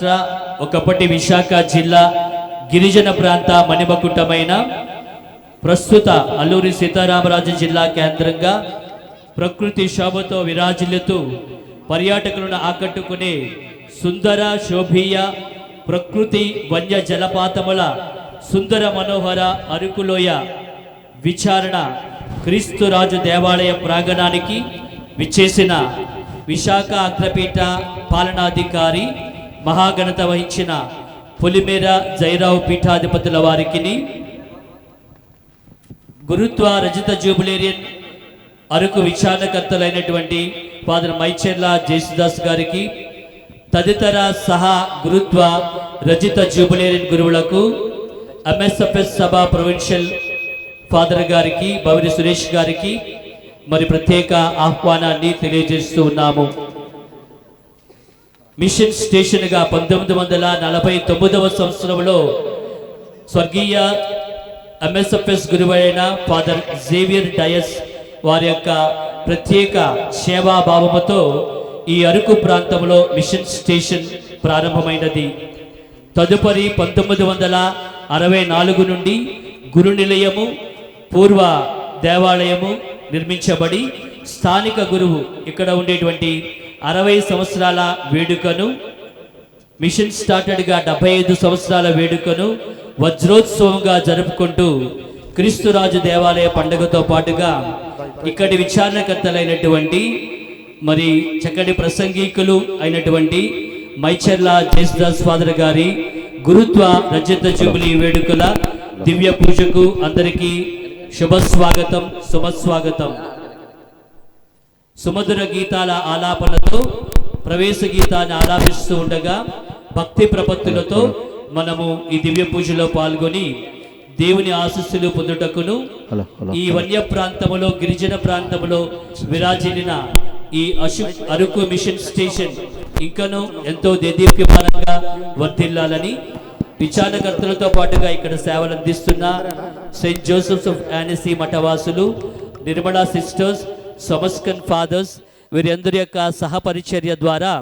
రాష్ట్ర ఒకప్పటి విశాఖ జిల్లా గిరిజన ప్రాంత మణిమకుటమైన ప్రస్తుత అల్లూరి సీతారామరాజు జిల్లా కేంద్రంగా ప్రకృతి శోభతో విరాజిల్లుతూ పర్యాటకులను ఆకట్టుకునే సుందర శోభీయ ప్రకృతి వన్య జలపాతముల సుందర మనోహర అరకులోయ విచారణ క్రీస్తురాజు దేవాలయ ప్రాంగణానికి విచ్చేసిన విశాఖ అగ్రపీఠ పాలనాధికారి మహాఘనత వహించిన పొలిమేర జైరావు పీఠాధిపతుల వారికి, గురుత్వ రజిత జూబిలేరియన్ అరకు విచారణకర్తలైనటువంటి ఫాదర్ మైచెర్ల జేసుదాస్ గారికి, తదితర సహా గురుత్వ రజిత జూబిలేరియన్ గురువులకు, ఎంఎస్ఎఫ్ఎస్ సభ ప్రొవిన్షియల్ ఫాదర్ గారికి, బవిరి సురేష్ గారికి మరి ప్రత్యేక ఆహ్వానాన్ని తెలియజేస్తూ ఉన్నాము. మిషన్ స్టేషన్గా 1949వ సంవత్సరంలో స్వర్గీయ ఎంఎస్ఎఫ్ఎస్ గురువైన ఫాదర్ జేవియర్ డయస్ వారి యొక్క ప్రత్యేక సేవాభావముతో ఈ అరకు ప్రాంతంలో మిషన్ స్టేషన్ ప్రారంభమైనది. తదుపరి 1964 నుండి గురు నిలయము, పూర్వ దేవాలయము నిర్మించబడి స్థానిక గురువు ఇక్కడ ఉండేటువంటి 60 సంవత్సరాల వేడుకను, మిషన్ స్టార్టెడ్గా 75 సంవత్సరాల వేడుకను వజ్రోత్సవంగా జరుపుకుంటూ క్రీస్తురాజు దేవాలయ పండుగతో పాటుగా ఇక్కడి విచారణకర్తలైనటువంటి మరి చక్కటి ప్రసంగికులు అయినటువంటి మైచెర్ల జేసుదాస్ ఫాదర్ గారి గురుత్వ రజత జూబిలీ వేడుకల దివ్య పూజకు అందరికీ శుభస్వాగతం, శుభస్వాగతం. సుమధుర గీతాల ఆలాపనతో ప్రవేశ గీతాన్ని ఆలాపిస్తూ ఉండగా భక్తి ప్రపత్తులతో మనము ఈ దివ్య పూజలో పాల్గొని దేవుని ఆశీస్సులు పొందుటకును ఈ వన్య ప్రాంతములో, గిరిజన ప్రాంతములో విరాజిల్లిన ఈ అరకు మిషన్ స్టేషన్ ఇంకను ఎంతో దేదీప్యమానంగా వర్ధిల్లాలని విచారణకర్తలతో పాటుగా ఇక్కడ సేవలు అందిస్తున్న సెయింట్ జోసెఫ్స్ ఆఫ్ యానసీ మఠవాసులు, నిర్మలా సిస్టర్స్, సమస్కన్ ఫాదర్స్ వీరందరి యొక్క సహపరిచర్య ద్వారా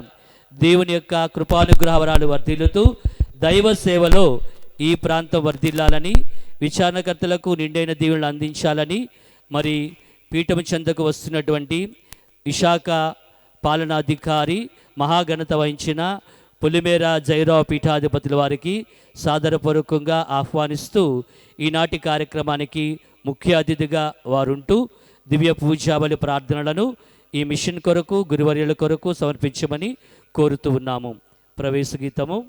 దేవుని యొక్క కృపానుగ్రహవరాలు వర్ధిల్లుతూ దైవ సేవలో ఈ ప్రాంతం వర్ధిల్లాలని, విచారణకర్తలకు నిండైన దీవెనలు అందించాలని మరి పీఠము చెందకు వస్తున్నటువంటి విశాఖ పాలనాధికారి మహాఘనత వహించిన పొలిమేర జైరావు పీఠాధిపతుల వారికి సాదరపూర్వకంగా ఆహ్వానిస్తూ ఈనాటి కార్యక్రమానికి ముఖ్య అతిథిగా వారుంటూ దివ్య పూజాబలి ప్రార్థనలను ఈ మిషన్ కొరకు, గురువర్యుల కొరకు సమర్పించమని కోరుతూ ఉన్నాము. ప్రవేశ గీతము.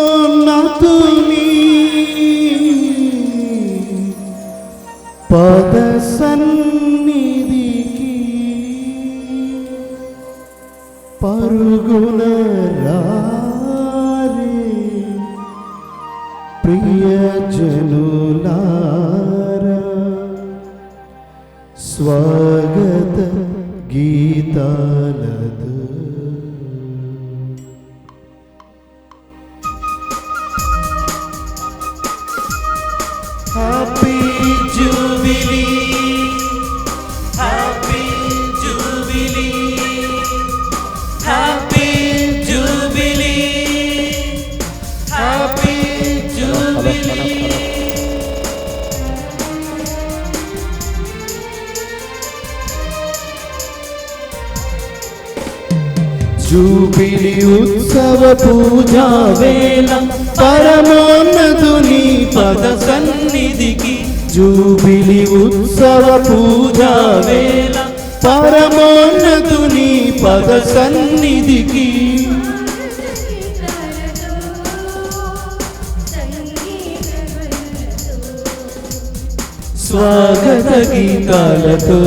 పరమోన్నతుని పద సన్నిధికి పరుగున రారే ప్రియజనులారా, స్వాగత గీతాలతో happy jubilee, happy jubilee, happy jubilee, happy jubilee. Jubilee ఉత్సవ పూజా వేళ పరమోన్నతుని పద సన్నిధికి, జూబిలి ఉత్సవ పూజా వేళ పరమోన్నతుని పద సన్నిధికి స్వాగత గీతాలతో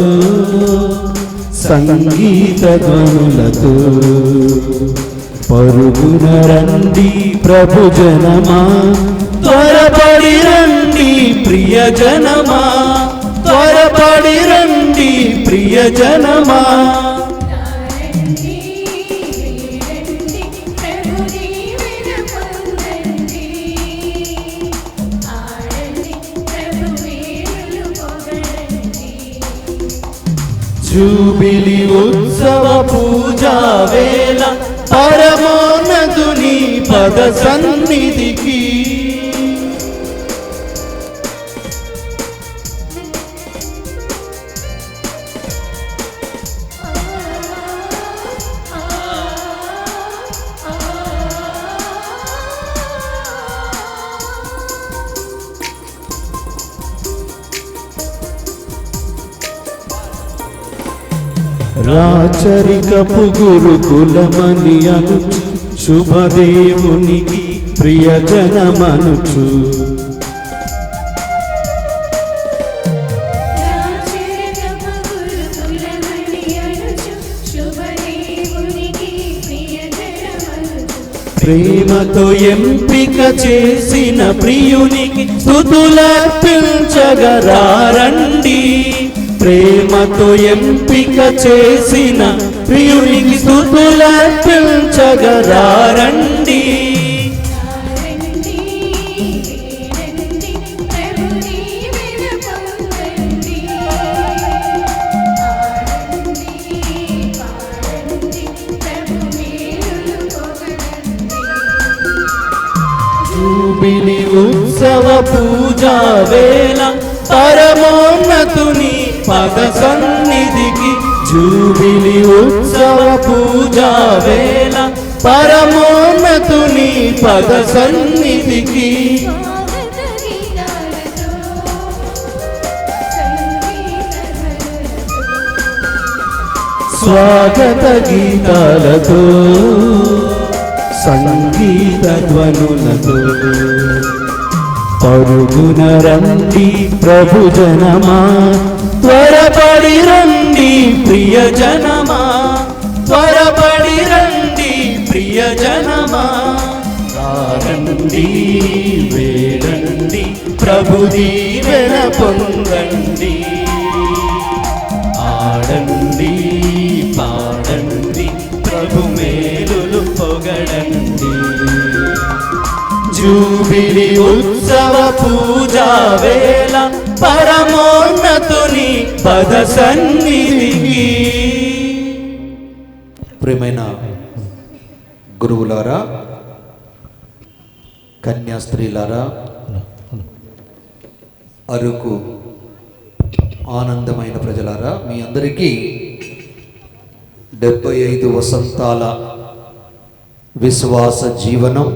సంగీత ధ్వనులతో పరుగున రండి ప్రభు జనమా, త్వరపడి రండి ప్రియజనమా, త్వరపడి రండి ప్రియజనమా. జూబిలి ఉత్సవ పూజా వేళ పరమోన్నతుని పద సన్నిధికి రాచరికపు గురుకులమని అనుచు శుభదేవునికి ప్రియజనమనుచు, ప్రేమతో ఎంపిక చేసిన ప్రియునికి స్తుతులర్పించగరారండి, ప్రేమతో ఎంపిక చేసిన ప్రియునికి స్తుతులర్పించగరారండి. జూబిలి ఉత్సవ పూజా వేళ పరమోన్నతుని పద సన్నిధికి, జూబిలి ఉత్సవ పూజా వేళ పరమోన్నతుని పద సన్నిధికి స్వాగత గీతాలతో సంగీత ధ్వనులతో పరుగున రండి ప్రభు జనమా, త్వరపడి రండి ప్రియజనమా, త్వరపడి రండి ప్రియజనమా. రండి వేడండి ప్రభు దీవెన పొందండి, ఆడండి పాడండి ప్రభు మేలులు పొగడండి. జూబిలి ఉత్సవ పూజా వేళ పరమోన్నతుని పద సన్నిధికి. ప్రియమైన గురువులారా, కన్యాస్త్రీలారా, అరకు ఆనందమైన ప్రజలారా, మీ అందరికీ 75 వసంతాల విశ్వాస జీవనం,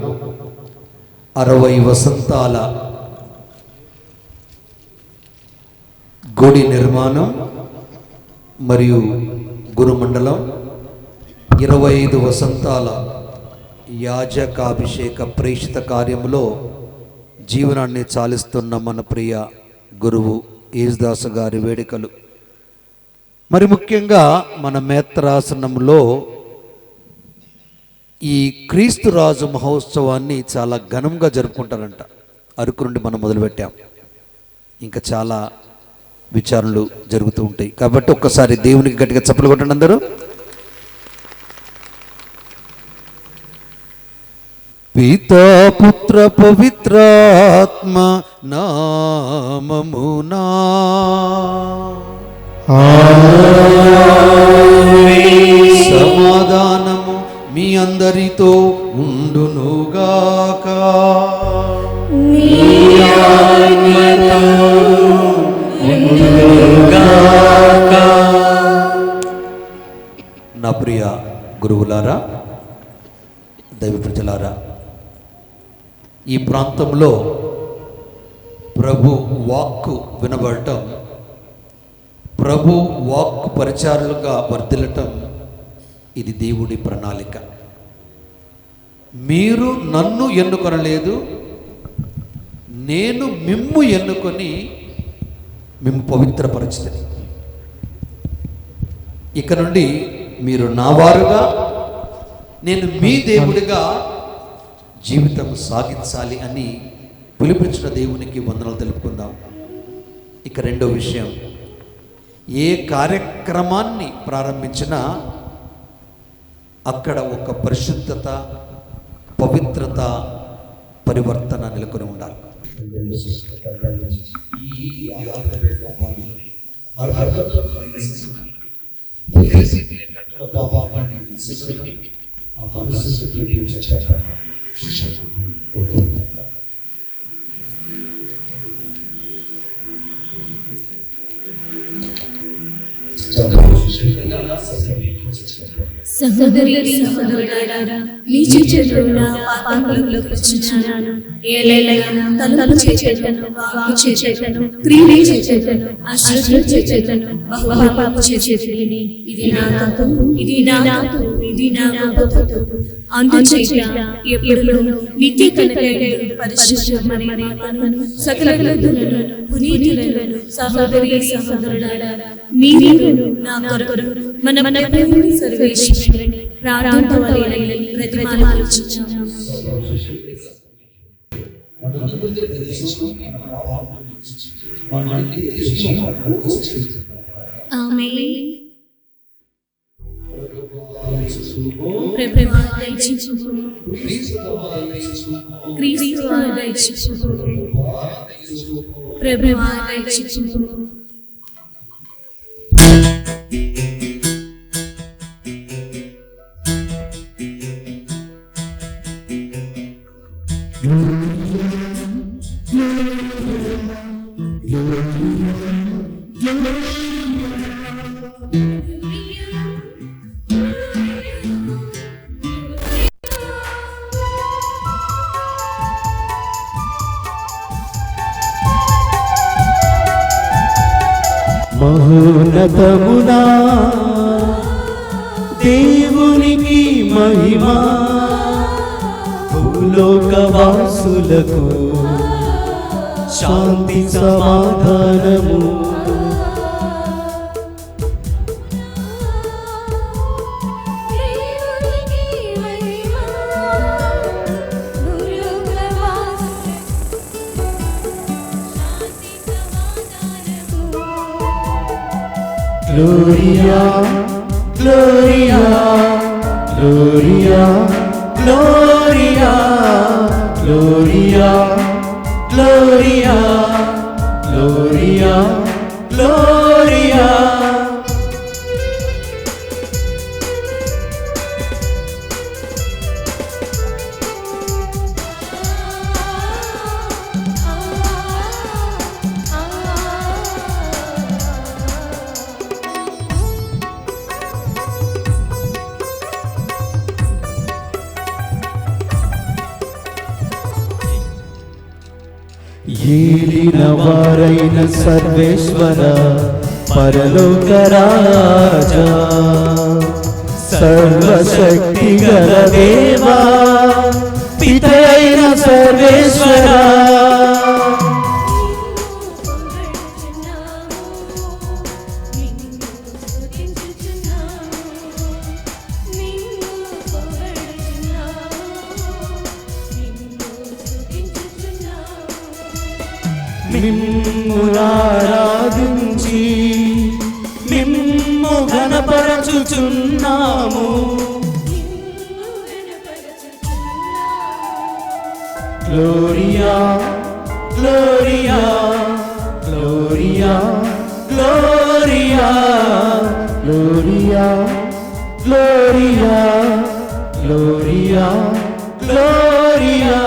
60 వసంతాల గుడి నిర్మాణం మరియు గురుమండలం 25 వసంతాల యాజకాభిషేక ప్రేషిత కార్యములో జీవనాన్ని చాలిస్తున్న మన ప్రియ గురువు యేసుదాసు గారి వేడుకలు. మరి ముఖ్యంగా మన మేత్రాసనంలో ఈ క్రీస్తు రాజు మహోత్సవాన్ని చాలా ఘనంగా జరుపుకుంటారంట. అరకు నుండి మనం మొదలుపెట్టాం, ఇంకా చాలా విచారణలు జరుగుతూ ఉంటాయి. కాబట్టి ఒక్కసారి దేవునికి గట్టిగా చప్పలు కొట్టండి అందరూ. పితా పుత్ర పవిత్రాత్మ నామమునా సమాధానము మీ అందరితో ఉండునుగాక. నా ప్రియ గురువులారా, దైవ ప్రజలారా, ఈ ప్రాంతంలో ప్రభు వాక్కు వినబడటం, ప్రభు వాక్కు పరిచారులుగా వర్ధిల్లటం, ఇది దేవుడి ప్రణాళిక. మీరు నన్ను ఎన్నుకొనలేదు, నేను మిమ్ము ఎన్నుకొని మిమ్ము పవిత్రపరచుతుంది. ఇక నుండి మీరు నా వారుగా, నేను మీ దేవుడిగా జీవితం సాగించాలి అని పిలిపించిన దేవునికి వందనాలు తెలుపుకుందాం. ఇక రెండో విషయం, ఏ కార్యక్రమాన్ని ప్రారంభించినా అక్కడ ఒక పరిశుద్ధత, పవిత్రత, పరివర్తన నెలకొని ఉండాలి. సహోదరి సహోదరులారా, మీ చేతుల పాపములకు వచ్చుచున్నాను. ఏలైనా తలపు చేతులను, వాక్కు చేతులను, క్రియ చేతులను, అశ్రద్ధ చేతులను, బహుపాపము చేతులని, ఇది నా తప్పు, ఇది నా తప్పు, ఇది నా తప్పు. అందుచేత ఎప్పుడును నిత్య కనికరము, పరిశుద్ధమైన మాటలను, సకల గ్రంథములను, పునీతులను, సహోదరి సహోదరులారా, మీరును నా కొరకు మన ప్రభువు సర్వేశ్వరుని ప్రార్థింపవలెనని ప్రతిమాలుచున్నాను. ఆమేన్. ప్రభువా దయచేయుము, క్రీస్తువా దయచేయుము, ప్రభువా దయచేయుము. మహోన్నతమునా దేవునికి మహిమా, భూలోకవాసులకు శాంతి సమాధానము. Gloria, Gloria, Gloria, Gloria, Gloria, Gloria, Gloria, Gloria. ఏలిన వారైన సర్వేశ్వర, పరలోక రాజా సర్వశక్తి గల దేవా పితయైన సర్వేశ్వరా మిమ్మునారాధించి మిమ్ము ఘనపరచుచున్నాము gloria gloria gloria gloria gloria gloria gloria gloria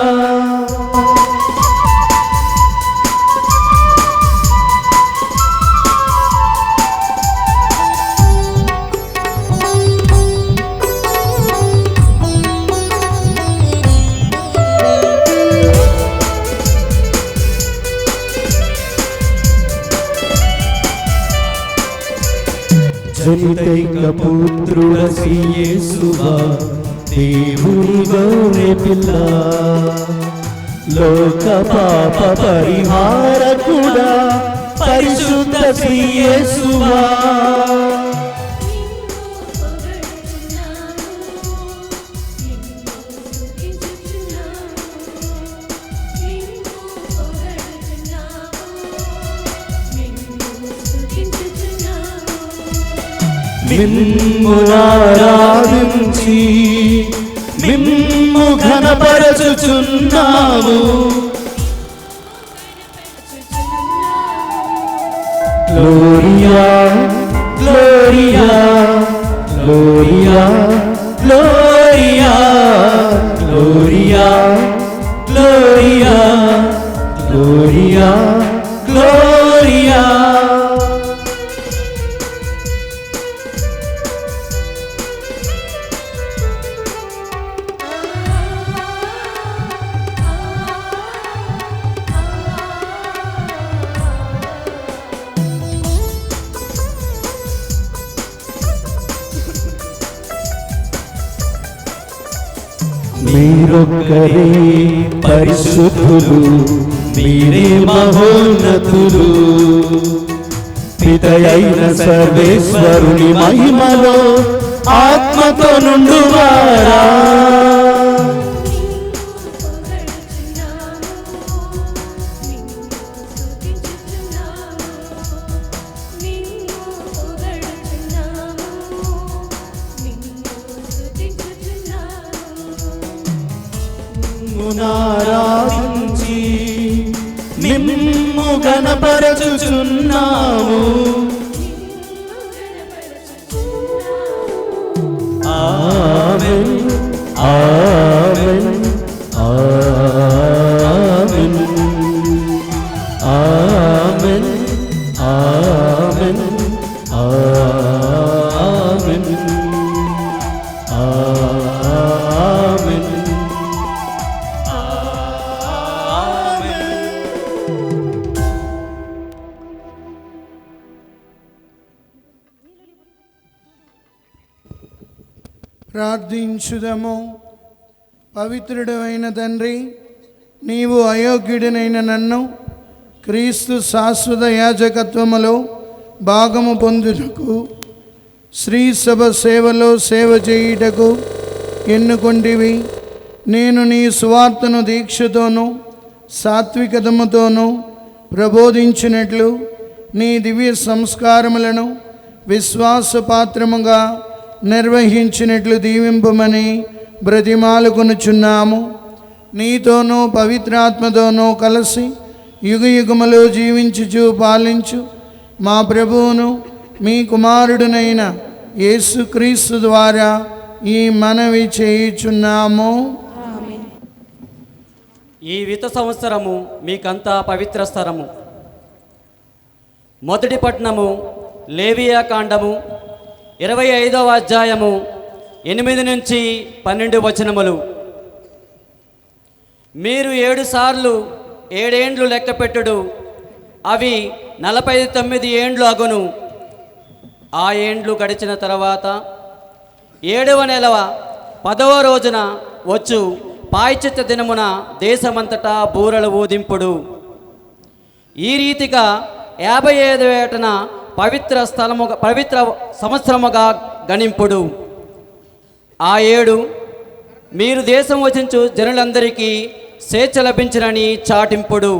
జనితైక పుత్రుడసి యేసువా దేవుని గౌరె పిల్ల లోక పాప పరిహారకుడా పరిశుద్ధ శ్రీ యేసువా మిమ్మునారాధించి మిమ్ము ఘనపరచుచున్నాము gloria gloria gloria gloria gloria gloria gloria gloria మీరొక్కరే పరిశుద్ధులు మీరే మహోన్నతులు పితయైన సర్వేశ్వరుని మహిమలో ఆత్మతో నుండువారా ఆరాధించి మిమ్ము ఘనపరచుచున్నాము ఆమేన్ ఆమేన్ ఆమేన్ ఆమేన్ ఆమేన్ ఆమేన్ ఆమేన్ ప్రార్థించుదము. పవిత్రుడు అయిన తండ్రి, నీవు అయోగ్యుడినైన నన్ను క్రీస్తు శాశ్వత యాజకత్వములో భాగము పొందుటకు శ్రీ సభ సేవలో సేవ చేయుటకు ఎన్నుకొంటివి. నేను నీ సువార్తను దీక్షతోనూ సాత్వికతముతోనూ ప్రబోధించినట్లు నీ దివ్య సంస్కారములను విశ్వాసపాత్రముగా నిర్వహించినట్లు దీవింపమని బ్రతిమాలుకొనుచున్నాము. నీతోనూ పవిత్రాత్మతోనూ కలిసి యుగయుగములు జీవించుచు పాలించు మా ప్రభువును మీ కుమారుడునైన యేసుక్రీస్తు ద్వారా ఈ మనవి చేయుచున్నాము. ఈ విత సంవత్సరము మీకంతా పవిత్ర స్థలము. మొదటి పట్టణము లేవియా కాండము 25వ అధ్యాయము 8 నుంచి 12 వచనములు. మీరు 7 సార్లు 7 ఏండ్లు లెక్క పెట్టుడు, అవి 49 ఏండ్లు అగును. ఆ ఏండ్లు గడిచిన తర్వాత 7వ నెల 10వ రోజున వచ్చు పాయచిత్త దినమున దేశమంతటా బూరల ఊదింపుడు. ఈ రీతిగా 55 ఏటన పవిత్ర సంవత్సరముగా గణింపుడు. ఆ ఏడు మీరు దేశం వచించు జనులందరికీ స్వేచ్ఛ లభించినని చాటింపుడు.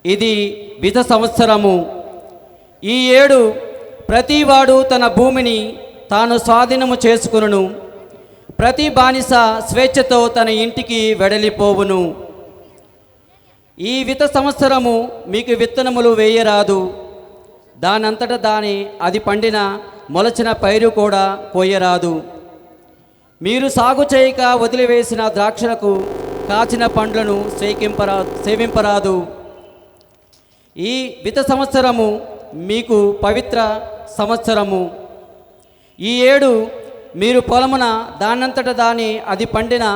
ఇది విధ సంవత్సరము. ఈ ఏడు ప్రతివాడు తన భూమిని తాను స్వాధీనము చేసుకును. ప్రతి బానిస స్వేచ్ఛతో తన ఇంటికి వెడలిపోవును. ఈ విత సంవత్సరము మీకు విత్తనములు వేయరాదు. దానంతట అది పండిన మొలచిన పైరు కూడా కోయరాదు. మీరు సాగు చేయక వదిలివేసిన ద్రాక్షలకు కాచిన పండ్లను సేవింపరాదు. ఈ విత సంవత్సరము మీకు పవిత్ర సంవత్సరము. ఈ ఏడు మీరు పొలమున దానంతట అది పండిన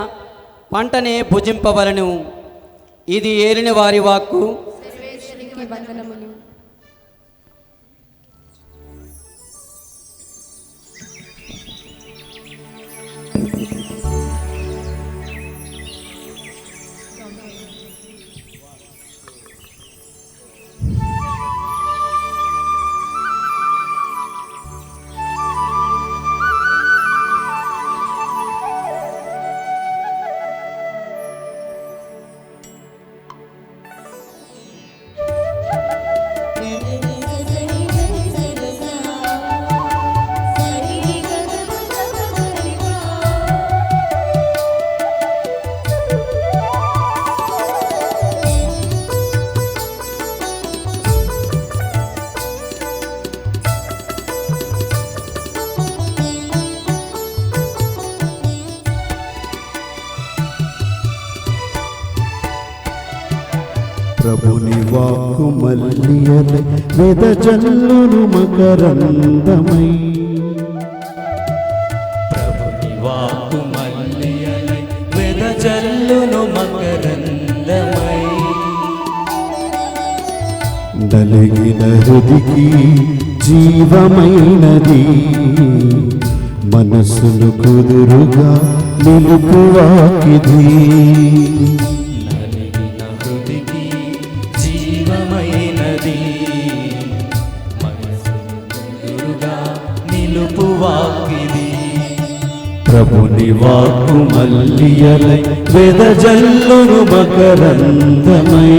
పంటనే భుజింపవలను. ఇది ఏలిన వారి వాక్కు. ప్రభుని వాక్కు మల్లియలై వెదజల్లును మకరందమై. ప్రభుని వాక్కు మల్లియలై వెదజల్లును మకరందమై. నలిగిన హృదికి జీవమైనది, మనసును కుదురుగా నిలుపువాకిది. జీవమైనది, మనసును కుదురుగా నిలుపువాకిది. ప్రభుని వాక్కు మల్లియలై వెదజల్లును మకరందమై.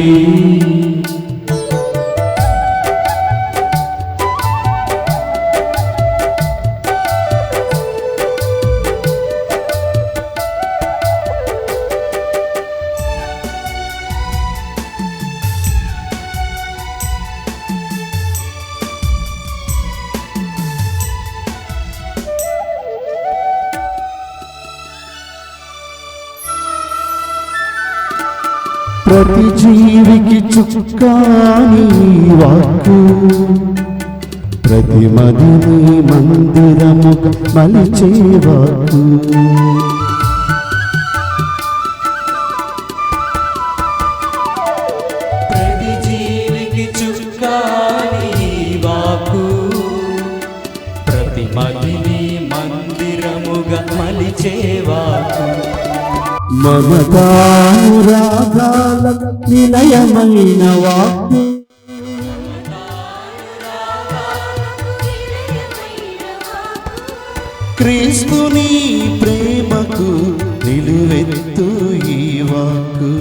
ప్రతి జీవికి చుక్కాని వాక్కు, ప్రతి మదిని మందిరముగా మలిచే వాక్కు. ప్రతి జీవికి చుక్కాని వాక్కు, ప్రతి మదిని మందిరముగా మలిచే వాక్కు. మమతానురాగాల నిలయమైన వాక్కు, క్రీస్తుని ప్రేమకు నిలువెత్తు ఈ వాక్కు.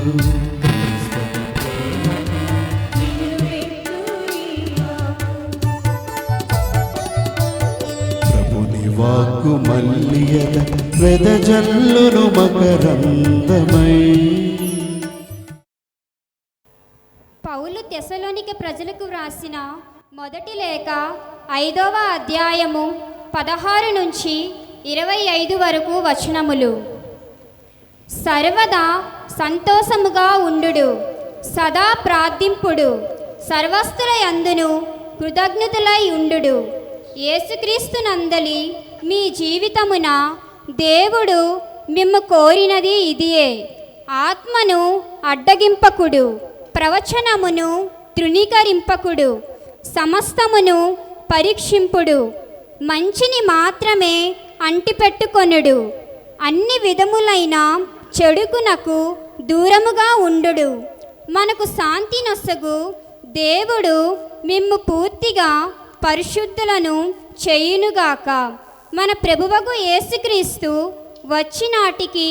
ప్రభుని వాక్కు మల్లియల వెదజల్లును మకరందమై. పౌలు తెస్సలోనికే ప్రజలకు వ్రాసిన మొదటి లేఖ 5వ అధ్యాయము 16 నుంచి 25 వరకు వచనములు. సర్వదా సంతోషముగా ఉండుడు, సదా ప్రార్థింపుడు, సర్వస్తుల యందును కృతజ్ఞతులై ఉండుడు. యేసుక్రీస్తునందలి మీ జీవితమున దేవుడు మిమ్ము కోరినది ఇదియే. ఆత్మను అడ్డగింపకుడు, ప్రవచనమును తృణీకరింపకుడు, సమస్తమును పరీక్షింపుడు, మంచిని మాత్రమే అంటిపెట్టుకొనుడు, అన్ని విధములైన చెడుకునకు దూరముగా ఉండుడు. మనకు శాంతి నొసగు దేవుడు మిమ్ము పూర్తిగా పరిశుద్ధులను చేయునుగాక. మన ప్రభువగు యేసుక్రీస్తు వచ్చినాటికి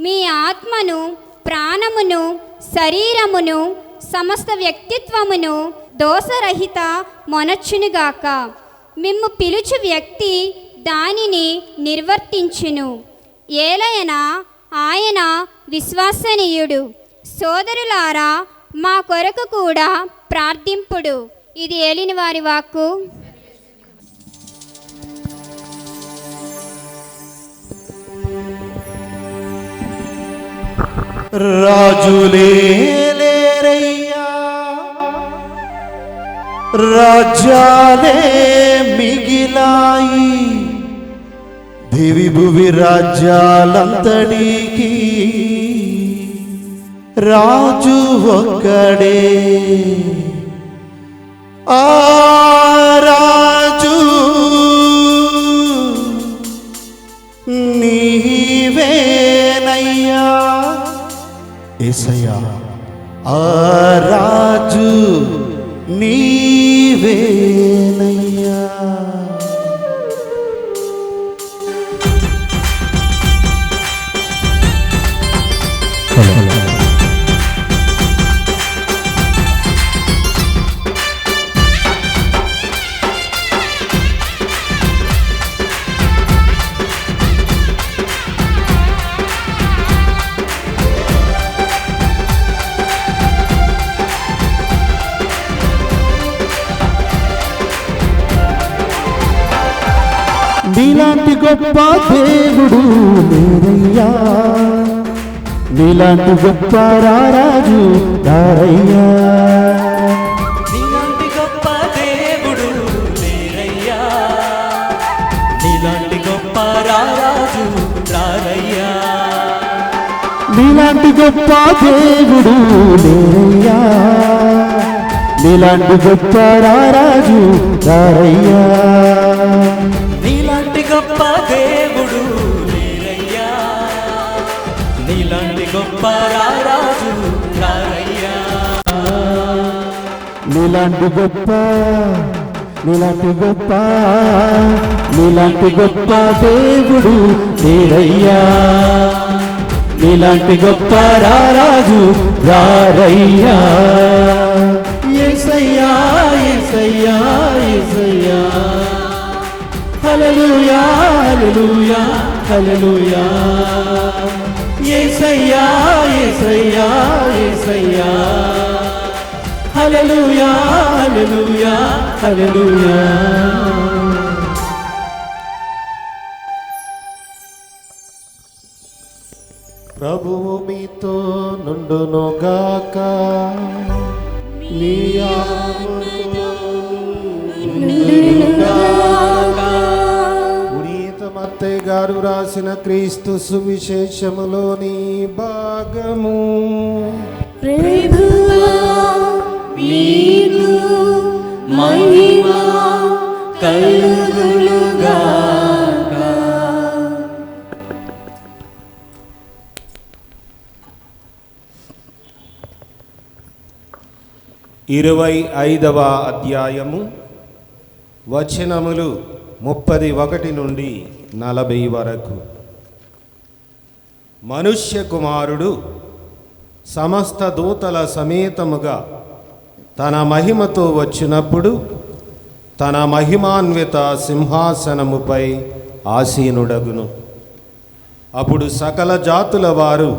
మీ ఆత్మను, ప్రాణమును, శరీరమును, సమస్త వ్యక్తిత్వమును దోషరహిత మొనర్చునుగాక. మిమ్ము పిలుచు వ్యక్తి దానిని నిర్వర్తించును. ఏలయన ఆయన విశ్వసనీయుడు. సోదరులారా, మా కొరకు కూడా ప్రార్థింపుడు. ఇది ఏలిన వారి వాక్కు. రాజులేరయ్యా, రాజ్యాలే మిగిలాయి, దివి భువి రాజ్యాలంతటికి రాజు ఒక్కడే. ఆ రాజు నీవేనయ్యా యేసయ్యా, ఆ రాజు నీవేనయ్యా. నీలాంటి గొప్ప దేవుడు లేరయ్యా, నీలాంటి గొప్ప రారాజు రారయ్యా. నీలాంటి గొప్ప దేవుడు లేరయ్యా, నీలాంటి గొప్ప రారాజు రారయ్యా. నీలాంటి గొప్ప దేవుడు లేరయ్యా, నీలాంటి గొప్ప రారాజు రారయ్యా. నీలాంటి గొప్ప దేవుడు లేరయ్యా, నీలాంటి గొప్ప రారాజు రారయ్యా. నీలాంటి గొప్ప, నీలాంటి గొప్ప, నీలాంటి గొప్ప దేవుడు లేరయ్యా, నీలాంటి గొప్ప రారాజు రారయ్యా. యేసయ్యా, యేసయ్యా, యేసయ్యా, హల్లెలూయా, హల్లెలూయా, హల్లెలూయా. యేసయ్యా, యేసయ్యా, యేసయ్యా, హల్లెలూయా, హల్లెలూయా, హల్లెలూయా. ప్రభువు మీతో నుండునుగాక, నీ ఆత్మతో నుండునుగాక. పునీత మత్తయి గారు రాసిన క్రీస్తు సువిశేషములోని భాగము. ప్రభువా, నీకు మహిమ కలుగునుగాక. 25వ అధ్యాయము వచనములు 31 నుండి 40 వరకు. మనుష్య కుమారుడు సమస్త దూతల సమేతముగా తన మహిమతో వచ్చినప్పుడు తన మహిమాన్విత సింహాసనముపై ఆసీనుడగును. అప్పుడు సకల జాతుల వారు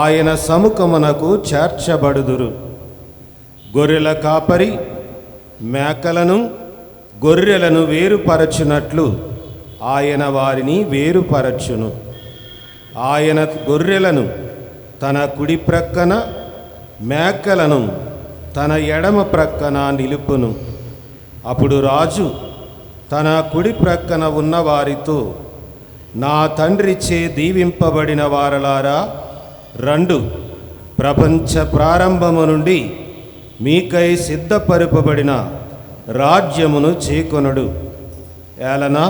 ఆయన సముఖమునకు చేర్చబడుదురు. గొర్రెల కాపరి మేకలను గొర్రెలను వేరుపరచునట్లు ఆయన వారిని వేరుపరచును. ఆయన గొర్రెలను తన కుడి ప్రక్కన మేకలను తన ఎడమ ప్రక్కన నిలుపును. అప్పుడు రాజు తన కుడి ప్రక్కన ఉన్నవారితో, నా తండ్రిచే దీవింపబడిన వారలారా, రండు, ప్రపంచ ప్రారంభము నుండి మీకై సిద్ధపరపబడిన రాజ్యమును చేకొనుడు. ఏలనా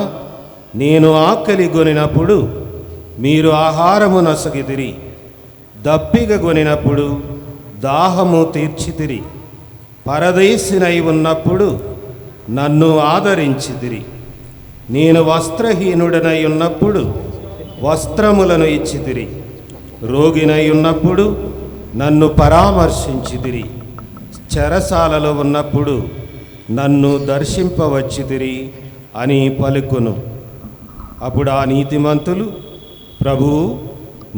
నేను ఆకలి గొనినప్పుడు మీరు ఆహారము నొసగితిరి, దప్పిక గొనినప్పుడు దాహము తీర్చితిరి, పరదేశినై ఉన్నప్పుడు నన్ను ఆదరించితిరి, నేను వస్త్రహీనుడనై ఉన్నప్పుడు వస్త్రములను ఇచ్చితిరి, రోగినై ఉన్నప్పుడు నన్ను పరామర్శించితిరి, చెరసాలలో ఉన్నప్పుడు నన్ను దర్శింపవచ్చితిరి అని పలుకును. అప్పుడు ఆ నీతిమంతులు, ప్రభువు,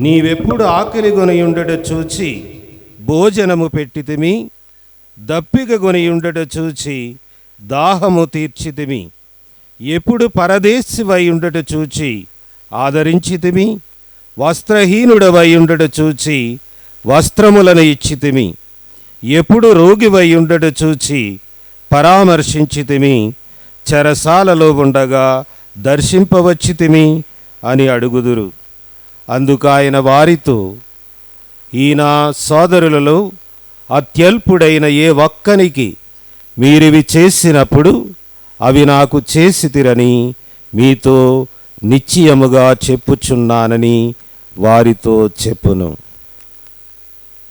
నీవెప్పుడు ఆకలి గొనియుండట చూచి భోజనము పెట్టితిమి, దప్పిక గొనియుండట చూచి దాహము తీర్చితిమి, ఎప్పుడు పరదేశివై ఉండట చూచి ఆదరించితిమి, వస్త్రహీనుడవై ఉండట చూచి వస్త్రములను ఇచ్చితిమి, ఎప్పుడు రోగివై ఉండట చూచి పరామర్శించితిమి, చెరసాలలో ఉండగా దర్శింపవచ్చితిమి అని అడుగుదురు. అందుకాయన వారితో, ఈయన సోదరులలో అత్యల్పుడైన ఏ ఒక్కనికి మీరివి చేసినప్పుడు అవి నాకు చేసితిరని మీతో నిశ్చయముగా చెప్పుచున్నానని వారితో చెప్పును.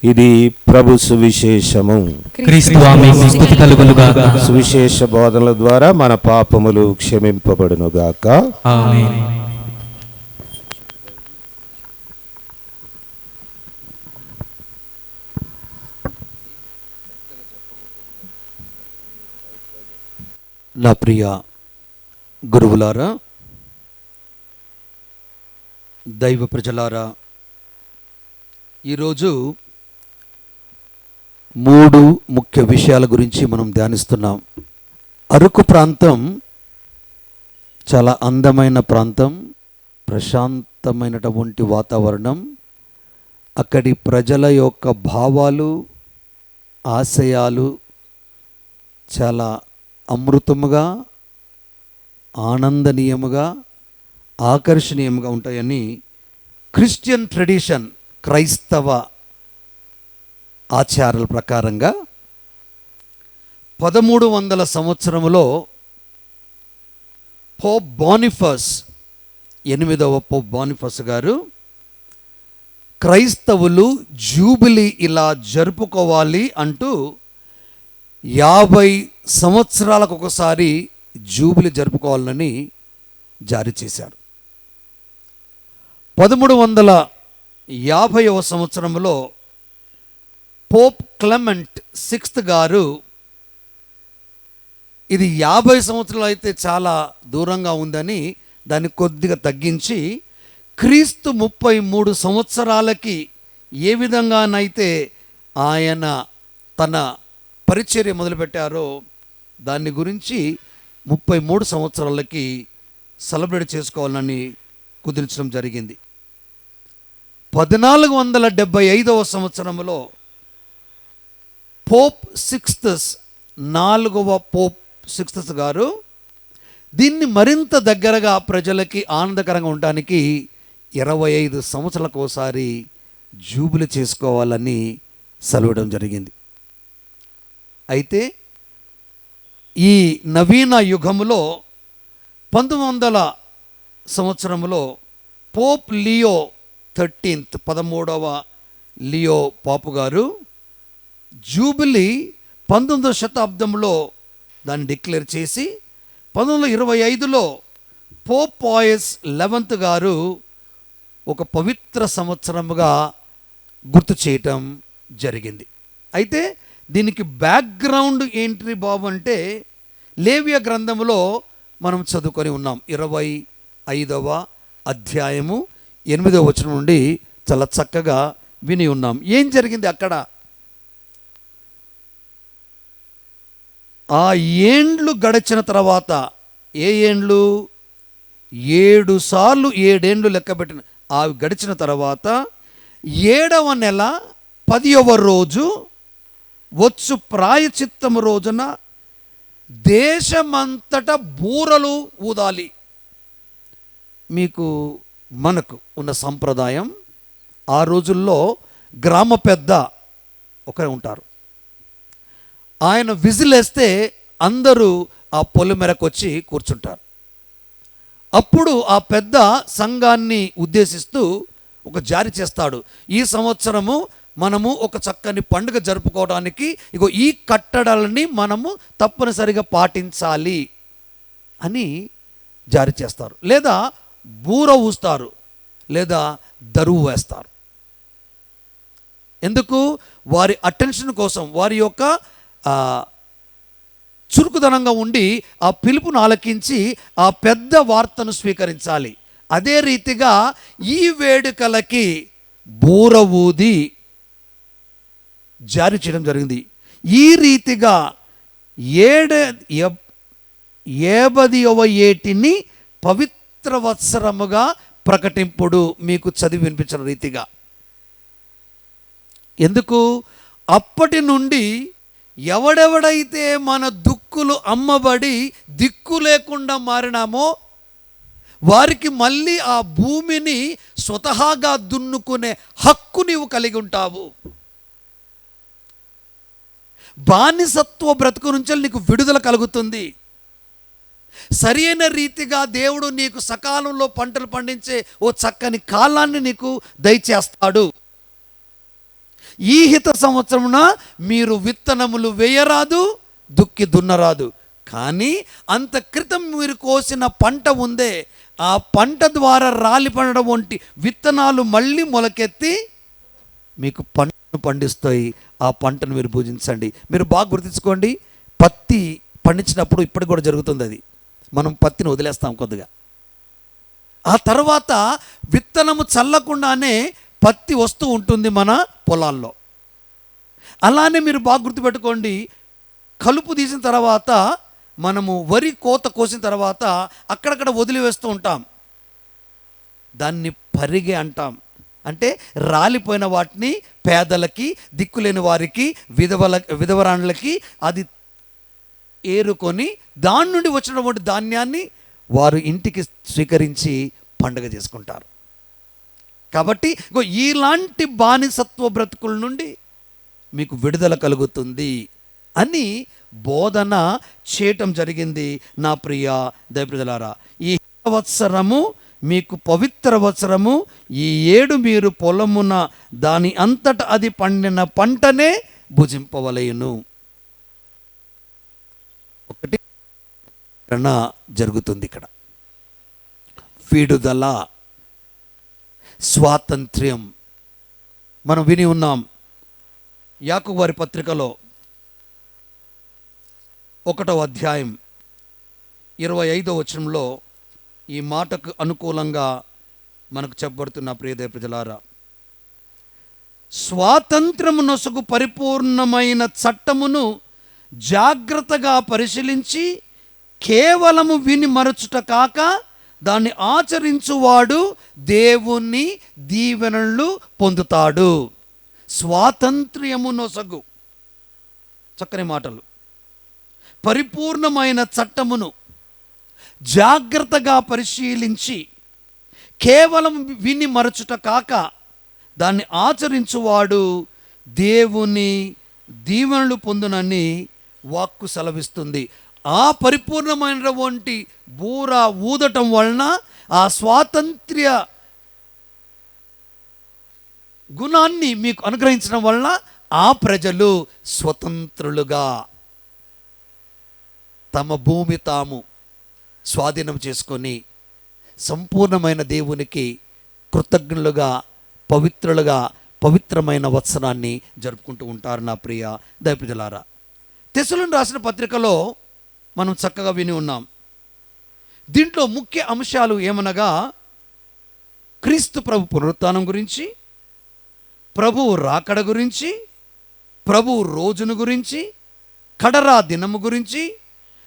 ఇది ప్రభు సువిశేషము. క్రీస్తువా మీకు స్తుతి కలుగునుగాక. సువిశేష బోధనల ద్వారా మన పాపములు క్షమింపబడునుగాక. ఆమేన్. నా ప్రియ గురువులారా, దైవ ప్రజలారా, ఈరోజు 3 ముఖ్య విషయాల గురించి మనం ధ్యానిస్తున్నాం. అరకు ప్రాంతం చాలా అందమైన ప్రాంతం, ప్రశాంతమైనటువంటి వాతావరణం, అక్కడి ప్రజల యొక్క భావాలు, ఆశయాలు చాలా అమృతముగా, ఆనందనీయముగా, ఆకర్షణీయంగా ఉంటాయని క్రిస్టియన్ ట్రెడిషన్, క్రైస్తవ ఆచారాల ప్రకారంగా 1300 సంవత్సరములో పోప్ బానిఫస్, 8వ పోప్ బానిఫస్ గారు క్రైస్తవులు జూబిలీ ఇలా జరుపుకోవాలి అంటూ 50 సంవత్సరాలకు ఒకసారి జూబిలీ జరుపుకోవాలని జారీ చేశారు. 1350వ సంవత్సరంలో పోప్ క్లెమెంట్ 6th గారు, ఇది 50 సంవత్సరాలు అయితే చాలా దూరంగా ఉందని దాన్ని కొద్దిగా తగ్గించి క్రీస్తు 33 సంవత్సరాలకి ఏ విధంగానైతే ఆయన తన పరిచర్య మొదలుపెట్టారో దాన్ని గురించి 33 సంవత్సరాలకి సెలబ్రేట్ చేసుకోవాలని కుదించడం జరిగింది. 1475వ సంవత్సరంలో పోప్ 6th, 4వ పోప్ 6th గారు దీన్ని మరింత దగ్గరగా ప్రజలకి ఆనందకరంగా ఉండడానికి 25 సంవత్సరాలకు ఒకసారి జూబిలీ చేసుకోవాలని సెలవడం జరిగింది. అయితే ఈ నవీన యుగములో 1900 సంవత్సరంలో పోప్ లియో 13th, 13వ లియో పాపు గారు జూబిలీ 19వ శతాబ్దంలో దాన్ని డిక్లేర్ చేసి 1925లో పోప్ పాయస్ 11th గారు ఒక పవిత్ర సంవత్సరముగా గుర్తు చేయటం జరిగింది. అయితే దీనికి బ్యాక్గ్రౌండ్ ఏంటి బాబు అంటే, లేవియా గ్రంథములో మనం చదువుకొని ఉన్నాం. 25వ అధ్యాయము 8వ వచనం నుండి చాలా చక్కగా విని ఉన్నాం. ఏం జరిగింది అక్కడ? ఆ ఏండ్లు గడిచిన తర్వాత, ఏ ఏండ్లు? 7 సార్లు 7 ఏండ్లు లెక్కబెట్టిన ఆ గడిచిన తర్వాత 7వ నెల 10వ రోజు వచ్చు ప్రాయచిత్తము రోజున దేశమంతటా బూరలు ఊదాలి. మీకు మనకు ఉన్న సంప్రదాయం, ఆ రోజుల్లో గ్రామ పెద్ద ఒకరే ఉంటారు. ఆయన విజిల్ వేస్తే అందరూ ఆ పొలిమేరకు వచ్చి కూర్చుంటారు. అప్పుడు ఆ పెద్ద సంఘాన్ని ఉద్దేశిస్తూ ఒక జారీ చేస్తాడు. ఈ సంవత్సరము మనము ఒక చక్కని పండుగ జరుపుకోవడానికి ఇగో ఈ కట్టడలని మనము తప్పనిసరిగా పాటించాలి అని జారీ చేస్తారు. లేదా బూర ఊస్తారు, లేదా దరువు వేస్తారు. ఎందుకు? వారి అటెన్షన్ కోసం, వారి యొక్క చురుకుదనంగా ఉండి ఆ పిలుపును ఆలకించి ఆ పెద్ద వార్తను స్వీకరించాలి. అదే రీతిగా ఈ వేడుకలకి బూర ఊది జారీ చేయడం జరిగింది. ఈ రీతిగా 70వ ఏటిని పవిత్ర వత్సరముగా ప్రకటింపుడు. మీకు చదివి వినిపించిన రీతిగా. ఎందుకు? అప్పటి నుండి ఎవడెవడైతే మన దుక్కులు అమ్మబడి దిక్కు లేకుండా మారినామో వారికి మళ్ళీ ఆ భూమిని స్వతహాగా దున్నుకునే హక్కు నీవు కలిగి ఉంటావు. బానిసత్వ బ్రతుకు నుంచి నీకు విడుదల కలుగుతుంది. సరి అయిన రీతిగా దేవుడు నీకు సకాలంలో పంటలు పండించే ఓ చక్కని కాలాన్ని నీకు దయచేస్తాడు. ఈ హిత సంవత్సరమున మీరు విత్తనములు వేయరాదు, దుక్కి దున్నరాదు. కానీ అంత క్రితం మీరు కోసిన పంట ఉందే, ఆ పంట ద్వారా రాలిపడడం వంటి విత్తనాలు మళ్ళీ మొలకెత్తి మీకు పంటను పండిస్తాయి. ఆ పంటను మీరు భుజించండి. మీరు బాగా గుర్తుంచుకోండి, పత్తి పండించినప్పుడు ఇప్పటికి కూడా జరుగుతుంది అది. మనం పత్తిని వదిలేస్తాం కొద్దిగా. ఆ తర్వాత విత్తనము చల్లకుండానే పత్తి వస్తూ ఉంటుంది మన పొలాల్లో. అలానే మీరు బాగా గుర్తుపెట్టుకోండి, కలుపు తీసిన తర్వాత మనము వరి కోత కోసిన తర్వాత అక్కడక్కడ వదిలివేస్తూ ఉంటాం. దాన్ని పరిగె అంటాం. అంటే రాలిపోయిన వాటిని పేదలకి, దిక్కులేని వారికి, విధవరాండ్లకి అది ఏరుకొని దాని నుండి వచ్చినటువంటి ధాన్యాన్ని వారు ఇంటికి స్వీకరించి పండుగ చేసుకుంటారు. కాబట్టి ఇలాంటి బానిసత్వ బ్రతుకుల నుండి మీకు విడుదల కలుగుతుంది అని బోధన చేయటం జరిగింది. నా ప్రియ దైవప్రజలారా, ఈ సంవత్సరము మీకు పవిత్ర వత్సరము. ఈ ఏడు మీరు పొలమున దాని అంతట అది పండిన పంటనే భుజింపవలయును. ఒకటి జరుగుతుంది ఇక్కడ. విడుదల, స్వాతంత్ర్యం మనం విని ఉన్నాం. యాకోబు వారి పత్రికలో 1వ అధ్యాయం 25వ వచనంలో ఈ మాటకు అనుకూలంగా మనకు చెప్పబడుతున్న ప్రియదేవ ప్రజలారా, స్వాతంత్రము నొసగు పరిపూర్ణమైన చట్టమును జాగ్రత్తగా పరిశీలించి కేవలము విని మరచుట కాక దాన్ని ఆచరించువాడు దేవుని దీవెనలు పొందుతాడు. స్వాతంత్ర్యము నొసగు, చక్కని మాటలు. పరిపూర్ణమైన చట్టమును జాగ్రత్తగా పరిశీలించి కేవలం విని మరచుట కాక దాన్ని ఆచరించువాడు దేవుని దీవెనలు పొందునని వాక్కు సెలవిస్తుంది. ఆ పరిపూర్ణమైనటువంటి బూర ఊదటం వలన, ఆ స్వాతంత్ర్య గుణాన్ని మీకు అనుగ్రహించడం వలన ఆ ప్రజలు స్వతంత్రులుగా తమ భూమి తాము స్వాధీనం చేసుకొని సంపూర్ణమైన దేవునికి కృతజ్ఞులుగా, పవిత్రులుగా, పవిత్రమైన వత్సరాన్ని జరుపుకుంటూ ఉంటారు. నా ప్రియ దైవప్రజలారా, తెస్సలోనికీయులకు రాసిన పత్రికలో మనం చక్కగా విని ఉన్నాం. దీంట్లో ముఖ్య అంశాలు ఏమనగా, క్రీస్తు ప్రభు పునరుత్థానం గురించి, ప్రభువు రాకడ గురించి, ప్రభువు రోజును గురించి, కడరా దినము గురించి,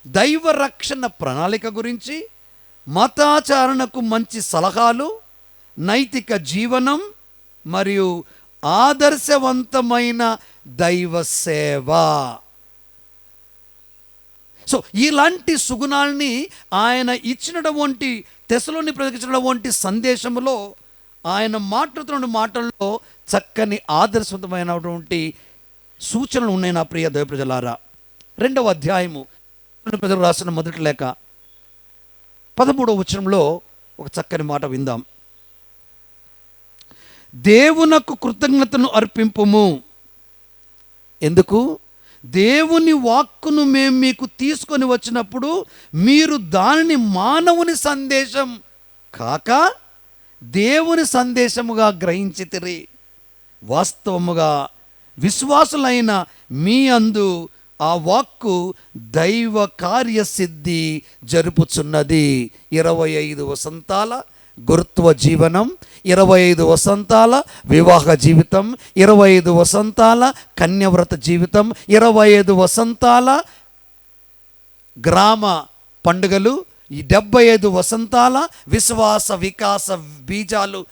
దైవ రక్షణ ప్రణాళిక గురించి, మతాచరణకు మంచి సలహాలు, నైతిక జీవనం మరియు ఆదర్శవంతమైన దైవ సేవ. సో ఇలాంటి సుగుణాలని ఆయన ఇచ్చినటువంటి తెస్సలోని ప్రకటించినటువంటి సందేశంలో ఆయన మాట్లాడుతున్న మాటల్లో చక్కని ఆదర్శవంతమైనటువంటి సూచనలు ఉన్నాయి. నా ప్రియ దైవ ప్రజలారా, 2వ అధ్యాయము ప్రజలకు రాసిన మొదటి లేఖ 13వ వచనంలో ఒక చక్కని మాట విందాం. దేవునకు కృతజ్ఞతను అర్పింపుము. ఎందుకు? దేవుని వాక్కును మేము మీకు తీసుకొని వచ్చినప్పుడు మీరు దానిని మానవుని సందేశం కాక దేవుని సందేశముగా గ్రహించితిరి. వాస్తవముగా విశ్వాసులైన మీ అందు ఆ వాక్కు దైవ కార్యసిద్ధి జరుపుచున్నది. 25 వసంతాల గురుత్వ జీవనం, 25 వసంతాల వివాహ జీవితం, 25 వసంతాల కన్యవ్రత జీవితం, 25 వసంతాల గ్రామ పండుగలు, ఈ 75 వసంతాల విశ్వాస వికాస బీజాలు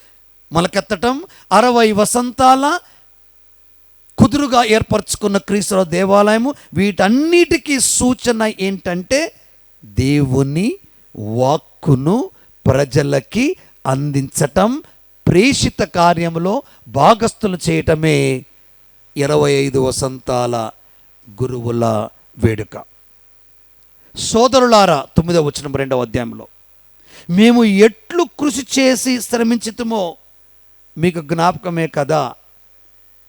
మొలకెత్తటం, 60 వసంతాల కుదురుగా ఏర్పరచుకున్న క్రీస్తు దేవాలయము, వీటన్నిటికీ సూచన ఏంటంటే దేవుని వాక్కును ప్రజలకి అందించటం, ప్రేషిత కార్యములో భాగస్థులు చేయటమే 25 వసంతాల గురువుల వేడుక. సోదరులారా, 9వ వచనం 2వ అధ్యాయంలో, మేము ఎట్లు కృషి చేసి శ్రమించితమో మీకు జ్ఞాపకమే కదా.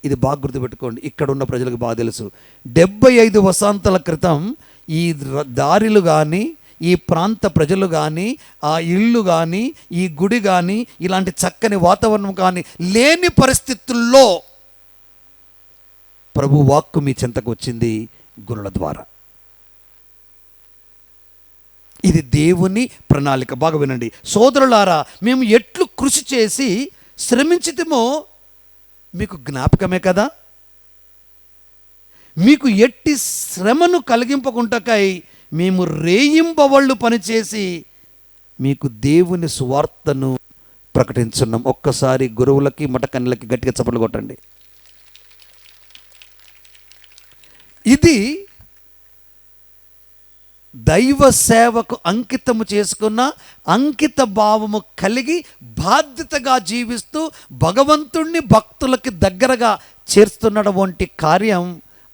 ఇది బాగా గుర్తుపెట్టుకోండి, ఇక్కడ ఉన్న ప్రజలకు బాగా తెలుసు. 75 వసంతాల క్రితం ఈ దారిలు కానీ, ఈ ప్రాంత ప్రజలు కానీ, ఆ ఇల్లు కానీ, ఈ గుడి కానీ, ఇలాంటి చక్కని వాతావరణం కానీ లేని పరిస్థితుల్లో ప్రభు వాక్కు మీ చెంతకు వచ్చింది గురుల ద్వారా. ఇది దేవుని ప్రణాళిక. బాగా వినండి సోదరులారా, మేము ఎట్లు కృషి చేసి శ్రమించితమో మీకు జ్ఞాపకమే కదా. మీకు ఎట్టి శ్రమను కలిగింపకుంటకై మేము రేయింబవళ్ళు పనిచేసి మీకు దేవుని సువార్తను ప్రకటించున్నాం. ఒక్కసారి గురువులకి మటకన్నులకి గట్టిగా చప్పట్లు కొట్టండి. ఇది దైవ సేవకు అంకితము చేసుకున్న, అంకిత భావము కలిగి బాధ్యతగా జీవిస్తూ భగవంతుణ్ణి భక్తులకి దగ్గరగా చేర్చుతున్నటువంటి కార్యం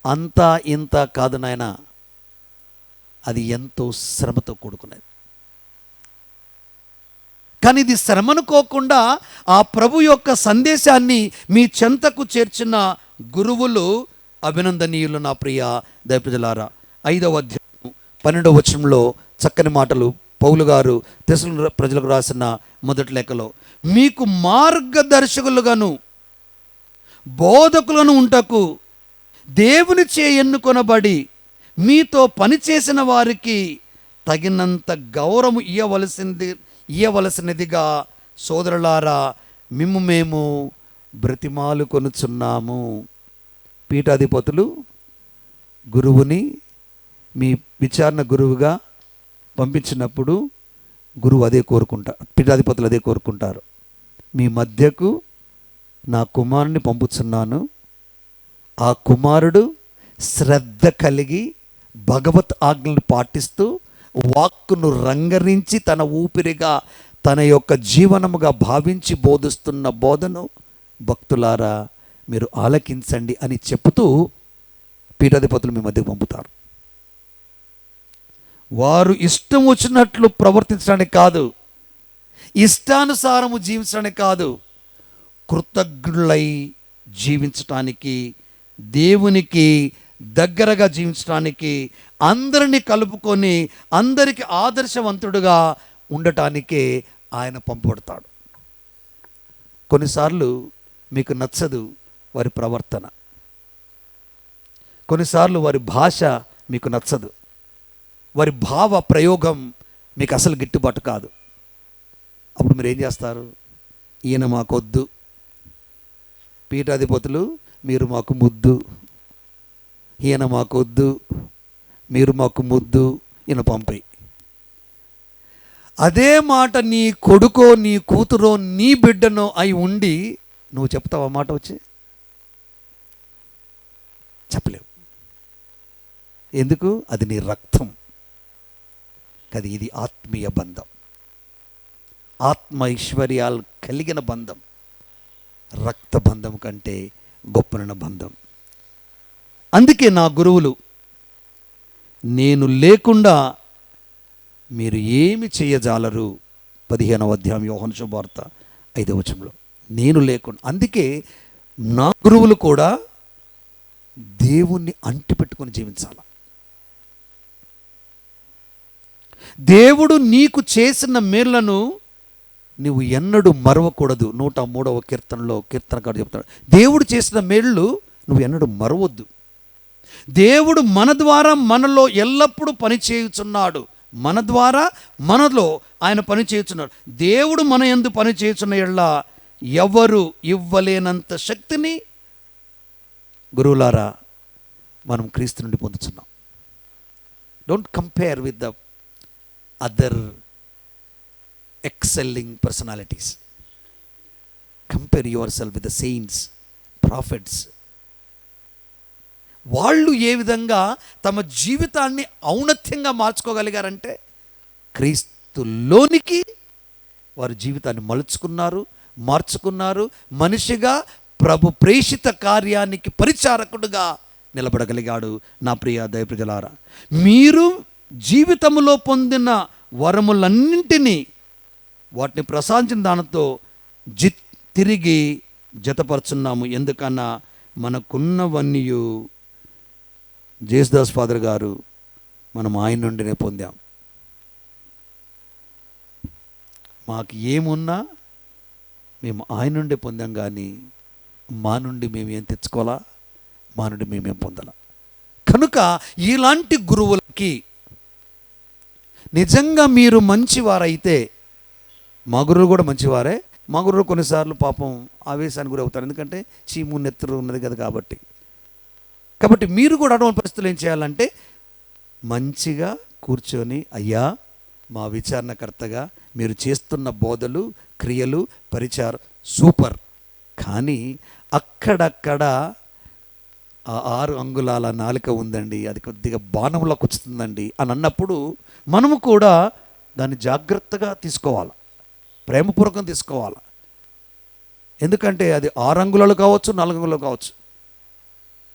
అంతా ఇంత కాదు నాయన. అది ఎంతో శ్రమతో కూడుకున్నది. కానీ ఇది శ్రమనుకోకుండా ఆ ప్రభు యొక్క సందేశాన్ని మీ చెంతకు చేర్చిన గురువులు అభినందనీయులు. నా ప్రియ దైవప్రజలారా, 5వ అధ్యాయం 12వ వచనంలో చక్కని మాటలు పౌలు గారు తెస్సలోనిక ప్రజలకు రాసిన మొదటి లేఖలో, మీకు మార్గదర్శకులుగాను బోధకులను ఉంటకు దేవునిచే ఎన్నుకొనబడి మీతో పనిచేసిన వారికి తగినంత గౌరవం ఇయ్యవలసినదిగా సోదరులారా మేము బ్రతిమాలు కొనుచున్నాము. పీఠాధిపతులు గురువుని మీ విచారణ గురువుగా పంపించినప్పుడు గురువు అదే కోరుకుంటారు, పీఠాధిపతులు అదే కోరుకుంటారు. మీ మధ్యకు నా కుమారుని పంపుచున్నాను, ఆ కుమారుడు శ్రద్ధ కలిగి భగవత్ ఆజ్ఞలను పాటిస్తూ వాక్కును రంగరించి తన ఊపిరిగా తన యొక్క జీవనముగా భావించి బోధిస్తున్న బోధను భక్తులారా మీరు ఆలకించండి అని చెప్తూ పీఠాధిపతులు మీ మధ్యకు పంపుతారు. వారు ఇష్టం వచ్చినట్లు ప్రవర్తించడానికి కాదు, ఇష్టానుసారము జీవించడానికి కాదు, కృతజ్ఞులై జీవించటానికి, దేవునికి దగ్గరగా జీవించడానికి, అందరినీ కలుపుకొని అందరికి ఆదర్శవంతుడుగా ఉండటానికే ఆయన పంపబడతాడు. కొన్నిసార్లు మీకు నచ్చదు వారి ప్రవర్తన, కొన్నిసార్లు వారి భాష మీకు నచ్చదు, వారి భావ ప్రయోగం మీకు అసలు గిట్టుబాటు కాదు. అప్పుడు మీరు ఏం చేస్తారు? ఈయన మాకొద్దు, పీఠాధిపతులు మీరు మాకు ముద్దు, ఈయన మాకొద్దు, మీరు మాకు ముద్దు, ఈయన పంపి. అదే మాట నీ కొడుకో నీ కూతురో నీ బిడ్డనో అయి ఉండి నువ్వు చెప్తావా మాట వచ్చి? చెప్పలేవు. ఎందుకు? అది నీ రక్తం కదా. ఇది ఆత్మీయ బంధం, ఆత్మ ఐశ్వర్యాలు కలిగిన బంధం, రక్త బంధం కంటే గొప్పనైన బంధం. అందుకే నా గురువులు నేను లేకుండా మీరు ఏమి చేయజాలరు. 15వ అధ్యాయం యోహాను శుభవార్త 5వ వచనంలో నేను లేకుండా. అందుకే నా గురువులు కూడా దేవుణ్ణి అంటిపెట్టుకొని జీవించాలి. దేవుడు నీకు చేసిన మేళ్లను నువ్వు ఎన్నడూ మరవకూడదు. 103వ కీర్తనలో కీర్తనకారుడు చెప్తాడు, దేవుడు చేసిన మేళ్ళు నువ్వు ఎన్నడూ మరవద్దు. దేవుడు మన ద్వారా మనలో ఎల్లప్పుడూ పని చేయుచున్నాడు. మన ద్వారా మనలో ఆయన పని చేయుచున్నాడు. దేవుడు మన యందు పని చేయుచున్న ఎళ్ళ ఎవరు ఇవ్వలేనంత శక్తిని గురువులారా మనం క్రీస్తు నుండి పొందుతున్నాం. Don't compare with the other excelling personalities. Compare yourself with the saints, prophets. వాళ్ళు ఏ విధంగా తమ జీవితాన్ని ఔన్నత్యంగా మార్చుకోగలిగారంటే క్రీస్తులోనికి వారి జీవితాన్ని మార్చుకున్నారు. మనిషిగా ప్రభు ప్రేషిత కార్యానికి పరిచారకుడుగా నిలబడగలిగాడు. నా ప్రియ దైవప్రజలారా, మీరు జీవితంలో పొందిన వరములన్నింటినీ వాటిని ప్రసాదించిన దానితో తిరిగి జతపరుచున్నాము. ఎందుకన్నా మనకున్నవన్నీ జేసుదాస్ ఫాదర్ గారు మనం ఆయన నుండినే పొందాం. మాకు ఏమున్నా మేము ఆయన నుండి పొందాం, కానీ మా నుండి మేమేం తెచ్చుకోవాలా, మా నుండి మేమేం పొందాలా. కనుక ఇలాంటి గురువులకి నిజంగా మీరు మంచివారైతే, మా గురువులు కూడా మంచివారే, మా గురువులు కొన్నిసార్లు పాపం ఆవేశానికి గురవుతారు. ఎందుకంటే చీము నెత్తురు ఉన్నది కదా. కాబట్టి మీరు కూడా అటువంటి పరిస్థితులు ఏం చేయాలంటే మంచిగా కూర్చొని, అయ్యా మా విచారణకర్తగా మీరు చేస్తున్న బోధలు, క్రియలు, పరిచారం సూపర్, కానీ అక్కడక్కడ ఆ 6 అంగుళాల నాలుక ఉందండి, అది కొద్దిగా బాణంలో కూర్చుతుందండి అని అన్నప్పుడు మనము కూడా దాన్ని జాగ్రత్తగా తీసుకోవాలి, ప్రేమపూర్వకంగా తీసుకోవాలి. ఎందుకంటే అది 6 అంగుళాలు కావచ్చు, 4 అంగుళాలు కావచ్చు.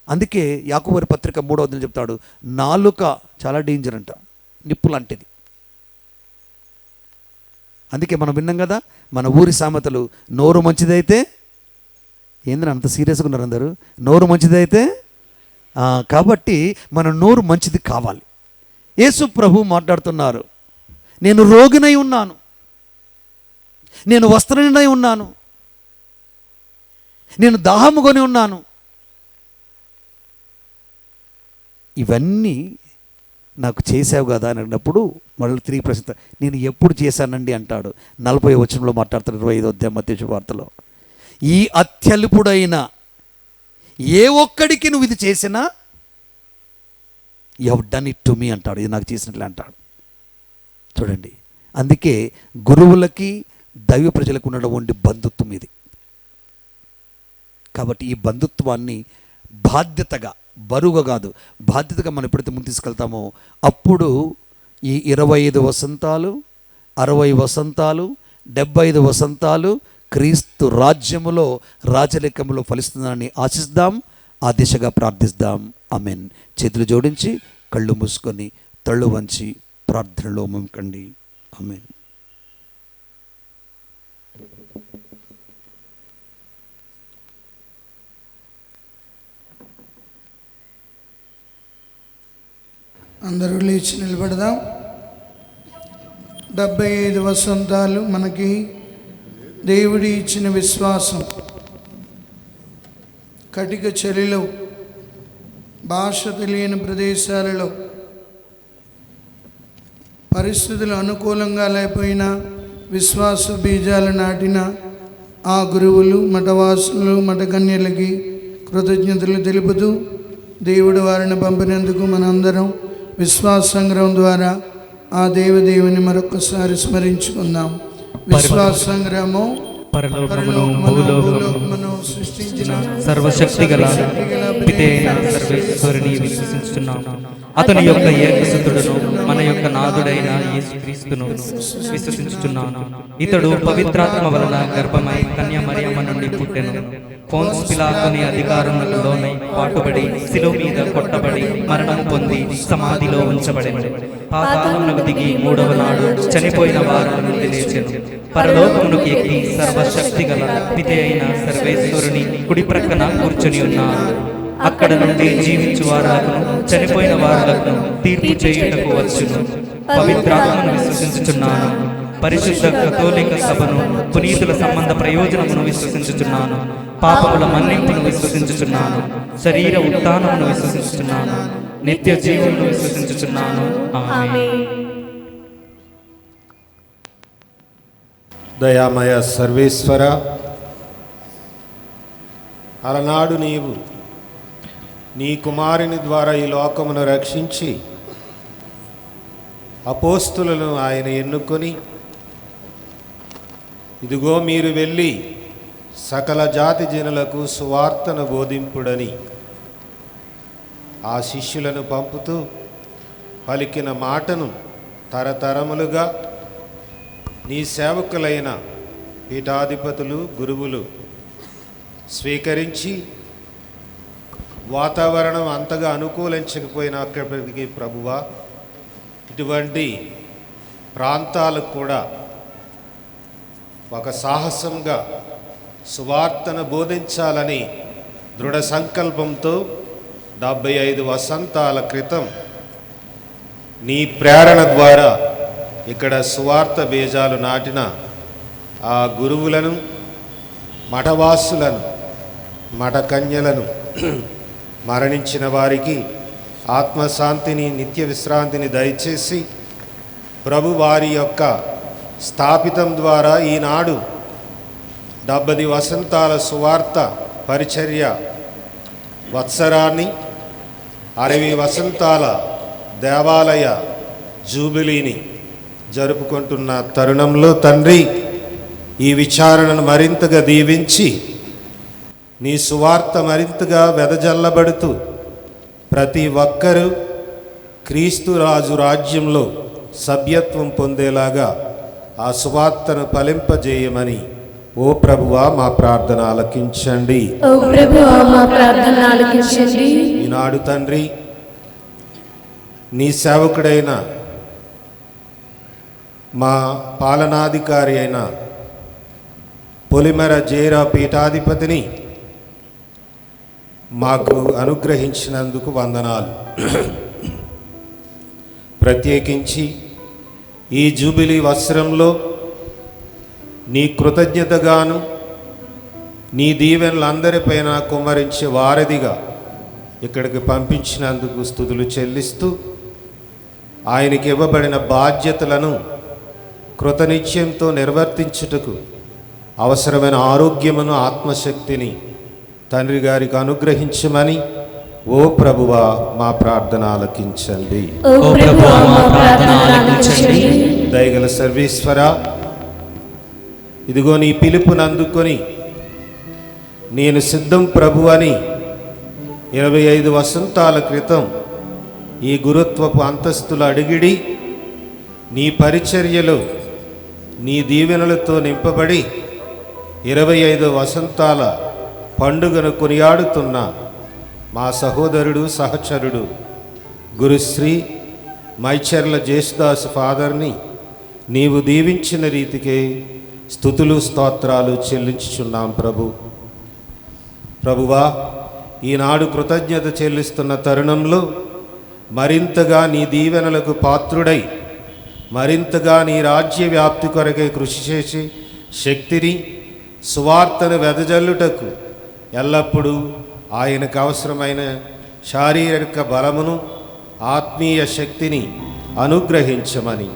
అందుకే యాకోబు పత్రిక 3వ అధ్యాయం చెప్తాడు, నాలుక చాలా డేంజర్ అంట, నిప్పు లాంటిది. అందుకే మనం విన్నాం కదా మన ఊరి సామెతలు, నోరు మంచిదైతే, ఏందని అంత సీరియస్గా ఉన్నారు అందరూ, నోరు మంచిదైతే. కాబట్టి మన నోరు మంచిది కావాలి. యేసు ప్రభు మాట్లాడుతున్నారు, నేను రోగినై ఉన్నాను, నేను వస్త్రహీనుడై ఉన్నాను, నేను దాహముకొని ఉన్నాను. ఇవన్నీ నాకు చేసావు కదా అని అన్నప్పుడు మళ్ళీ తిరిగి ప్రశ్న, నేను ఎప్పుడు చేశానండి అంటాడు. 40వ వచనంలో మాట్లాడతాడు 25వ అధ్యాయం మత్తయి శుభవార్తలో, ఈ అత్యల్పుడైన ఏ ఒక్కడికి నువ్వు ఇది చేసినా you have done it to me అంటాడు, ఇది నాకు చేసినట్లే అంటాడు. చూడండి, అందుకే గురువులకి దైవ ప్రజలకు ఉన్నటువంటి బంధుత్వం ఇది. కాబట్టి ఈ బంధుత్వాన్ని బాధ్యతగా, బరువుగా కాదు, బాధ్యతగా మనం ఎప్పుడైతే ముందు తీసుకెళ్తామో అప్పుడు ఈ 25 వసంతాలు, 60 వసంతాలు, 75 వసంతాలు క్రీస్తు రాజ్యములో, రాజరికములో ఫలిస్తుందని ఆశిద్దాం, ఆ దిశగా ప్రార్థిద్దాం. ఆమేన్. చేతులు జోడించి కళ్ళు మూసుకొని తళ్ళు వంచి ప్రార్థనలో ముంకండి. ఆమేన్. అందరూ లేచి నిలబడదాం. 75 వసంతాలు మనకి దేవుడి ఇచ్చిన విశ్వాసం. కటిక చలిలో, భాష తెలియని ప్రదేశాలలో, పరిస్థితులు అనుకూలంగా లేకపోయినా విశ్వాస బీజాలు నాటిన ఆ గురువులు, మఠవాసులు, మఠకన్యలకి కృతజ్ఞతలు తెలుపుతూ దేవుడు వారిని పంపినందుకు మనందరం విశ్వాస సంగ్రహం ద్వారా ఆ దేవదేవుని మరొకసారి స్మరించుకుందాం. విశ్వాస సంగ్రహము పరలోకమును భూలోకమును సృష్టించిన సర్వశక్తి గల పితే అయిన సర్వేశ్వరుని విశ్వసించుచున్నాను. అతని యొక్క ఏకసుతుడును మన యొక్క నాథుడైన యేసుక్రీస్తును విశ్వసించుచున్నాను. ఇతడు పవిత్రాత్మ వలన గర్భమై కన్య మరియమ్మ నుండి పుట్టెను. పోన్స్ పిలాతుని అధికారములకు లోనై పాటుబడి శిలువ మీద కొట్టబడి మరణము పొంది సమాధిలో ఉంచబడెను. పాతాళమునకు దిగి మూడవ నాడు చనిపోయిన వారి నుండి లేచెను. పరలోకమునకు ఎక్కి సర్వశక్తి గల పితే అయిన సర్వేశ్వరుని కుడి ప్రక్కన కూర్చొని ఉన్నారు. అక్కడ నుండి జీవించు వారులను చనిపోయిన వారులను తీర్పు చేయుటకు వచ్చును. పవిత్రాత్మను విశ్వసించుచున్నాను. పరిశుద్ధ కథోలిక సభను, పునీతుల సంబంధ ప్రయోజనమును విశ్వసించుచున్నాను. పాపముల మన్నింపును విశ్వసించుచున్నాను. శరీర ఉత్థానమును విశ్వసించుచున్నాను. నిత్య జీవమును విశ్వసించుచున్నాను. ఆమేన్. దయామయ సర్వేశ్వర, అలనాడు నీవు నీ కుమారుని ద్వారా ఈ లోకమును రక్షించి అపోస్తులను ఆయన ఎన్నుకొని, ఇదిగో మీరు వెళ్ళి సకల జాతి జనులకు సువార్తను బోధింపుడని ఆ శిష్యులను పంపుతూ పలికిన మాటను తరతరములుగా నీ సేవకులైన పీఠాధిపతులు, గురువులు స్వీకరించి, వాతావరణం అంతగా అనుకూలించకపోయినప్పటికీ ప్రభువా, ఇటువంటి ప్రాంతాలకు కూడా ఒక సాహసంగా సువార్తను బోధించాలని దృఢ సంకల్పంతో 75 వసంతాల క్రితం నీ ప్రేరణ ద్వారా ఇక్కడ సువార్త బీజాలు నాటిన ఆ గురువులను, మఠవాసులను, మఠకన్యలను, మరణించిన వారికి ఆత్మశాంతిని, నిత్య విశ్రాంతిని దయచేసి ప్రభు వారి యొక్క స్థాపితం ద్వారా ఈనాడు 70 వసంతాల సువార్త పరిచర్య వత్సరాన్ని, 60 వసంతాల దేవాలయ జూబిలీని జరుపుకుంటున్న తరుణంలో తండ్రి, ఈ విచారణను మరింతగా దీవించి నీ సువార్త మరింతగా వెదజల్లబడుతూ ప్రతి ఒక్కరూ క్రీస్తు రాజు రాజ్యంలో సభ్యత్వం పొందేలాగా ఆ సువార్తను ఫలింపజేయమని ఓ ప్రభువా మా ప్రార్థన ఆలకించండి. ఈనాడు తండ్రి, నీ సేవకుడైన మా పాలనాధికారి అయిన పొలిమర జేరా పీఠాధిపతిని మాకు అనుగ్రహించినందుకు వందనాలు. ప్రత్యేకించి ఈ జూబిలీ వత్సరంలో నీ కృతజ్ఞతగాను నీ దీవెనలు అందరిపైన కుమ్మరించే వారధిగా ఇక్కడికి పంపించినందుకు స్తుతులు చెల్లిస్తూ, ఆయనకి ఇవ్వబడిన బాధ్యతలను కృతనిశ్చయంతో నిర్వర్తించుటకు అవసరమైన ఆరోగ్యమును, ఆత్మశక్తిని తండ్రి గారికి అనుగ్రహించమని ఓ ప్రభువా మా ప్రార్థన ఆలకించండి. దయగల సర్వేశ్వర, ఇదిగో నీ పిలుపును అందుకొని నేను సిద్ధం ప్రభు అని 25 వసంతాల క్రితం ఈ గురుత్వపు అంతస్తులు అడిగిడి నీ పరిచర్యలో నీ దీవెనలతో నింపబడి 25 వసంతాల పండుగను కొనియాడుతున్న మా సహోదరుడు, సహచరుడు గురుశ్రీ మైచర్ల జేసుదాస్ ఫాదర్ని నీవు దీవించిన రీతికే స్తుతులు, స్తోత్రాలు చెల్లించుచున్నాం ప్రభువా. ఈనాడు కృతజ్ఞత చెల్లిస్తున్న తరుణంలో మరింతగా నీ దీవెనలకు పాత్రుడై, మరింతగా నీ రాజ్య వ్యాప్తి కొరకై కృషి చేసి శక్తిని, సువార్తను వెదజల్లుటకు ఎల్లప్పుడూ ఆయనకు అవసరమైన శారీరక బలమును, ఆత్మీయ శక్తిని అనుగ్రహించమని,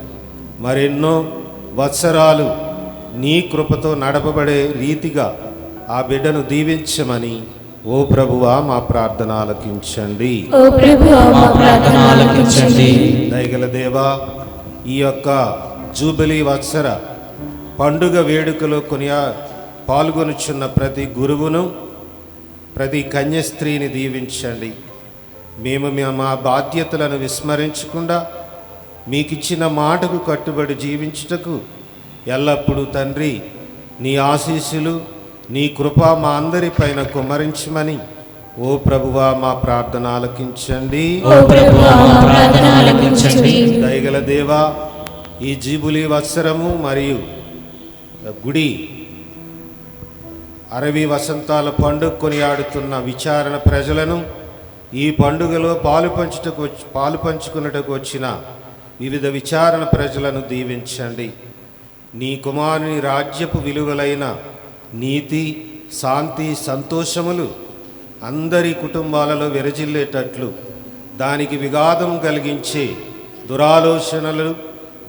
మరెన్నో వత్సరాలు నీ కృపతో నడపబడే రీతిగా ఆ బిడ్డను దీవించమని ఓ ప్రభువా మా ప్రార్థన ఆలకించండి. దయగల దేవా, ఈ యొక్క జూబిలీ వత్సర పండుగ వేడుకలో పాల్గొనుచున్న ప్రతి గురువును, ప్రతి కన్యస్త్రీని దీవించండి. మేము మా బాధ్యతలను విస్మరించకుండా మీకిచ్చిన మాటకు కట్టుబడి జీవించుటకు ఎల్లప్పుడూ తండ్రి నీ ఆశీస్సులు, నీ కృప మా అందరిపైన కుమ్మరించమని ఓ ప్రభువా మా ప్రార్థన ఆలకించండి. దయగల దేవా, ఈ జూబిలీ వత్సరము మరియు గుడి 60 వసంతాల పండుగ కొనియాడుతున్న విచారణ ప్రజలను, ఈ పండుగలో పాలు పంచుకున్నటకు వచ్చిన వివిధ విచారణ ప్రజలను దీవించండి. నీ కుమారుని రాజ్యపు విలువలైన నీతి, శాంతి, సంతోషములు అందరి కుటుంబాలలో విరజిల్లేటట్లు, దానికి విఘాతం కలిగించే దురాలోచనలు,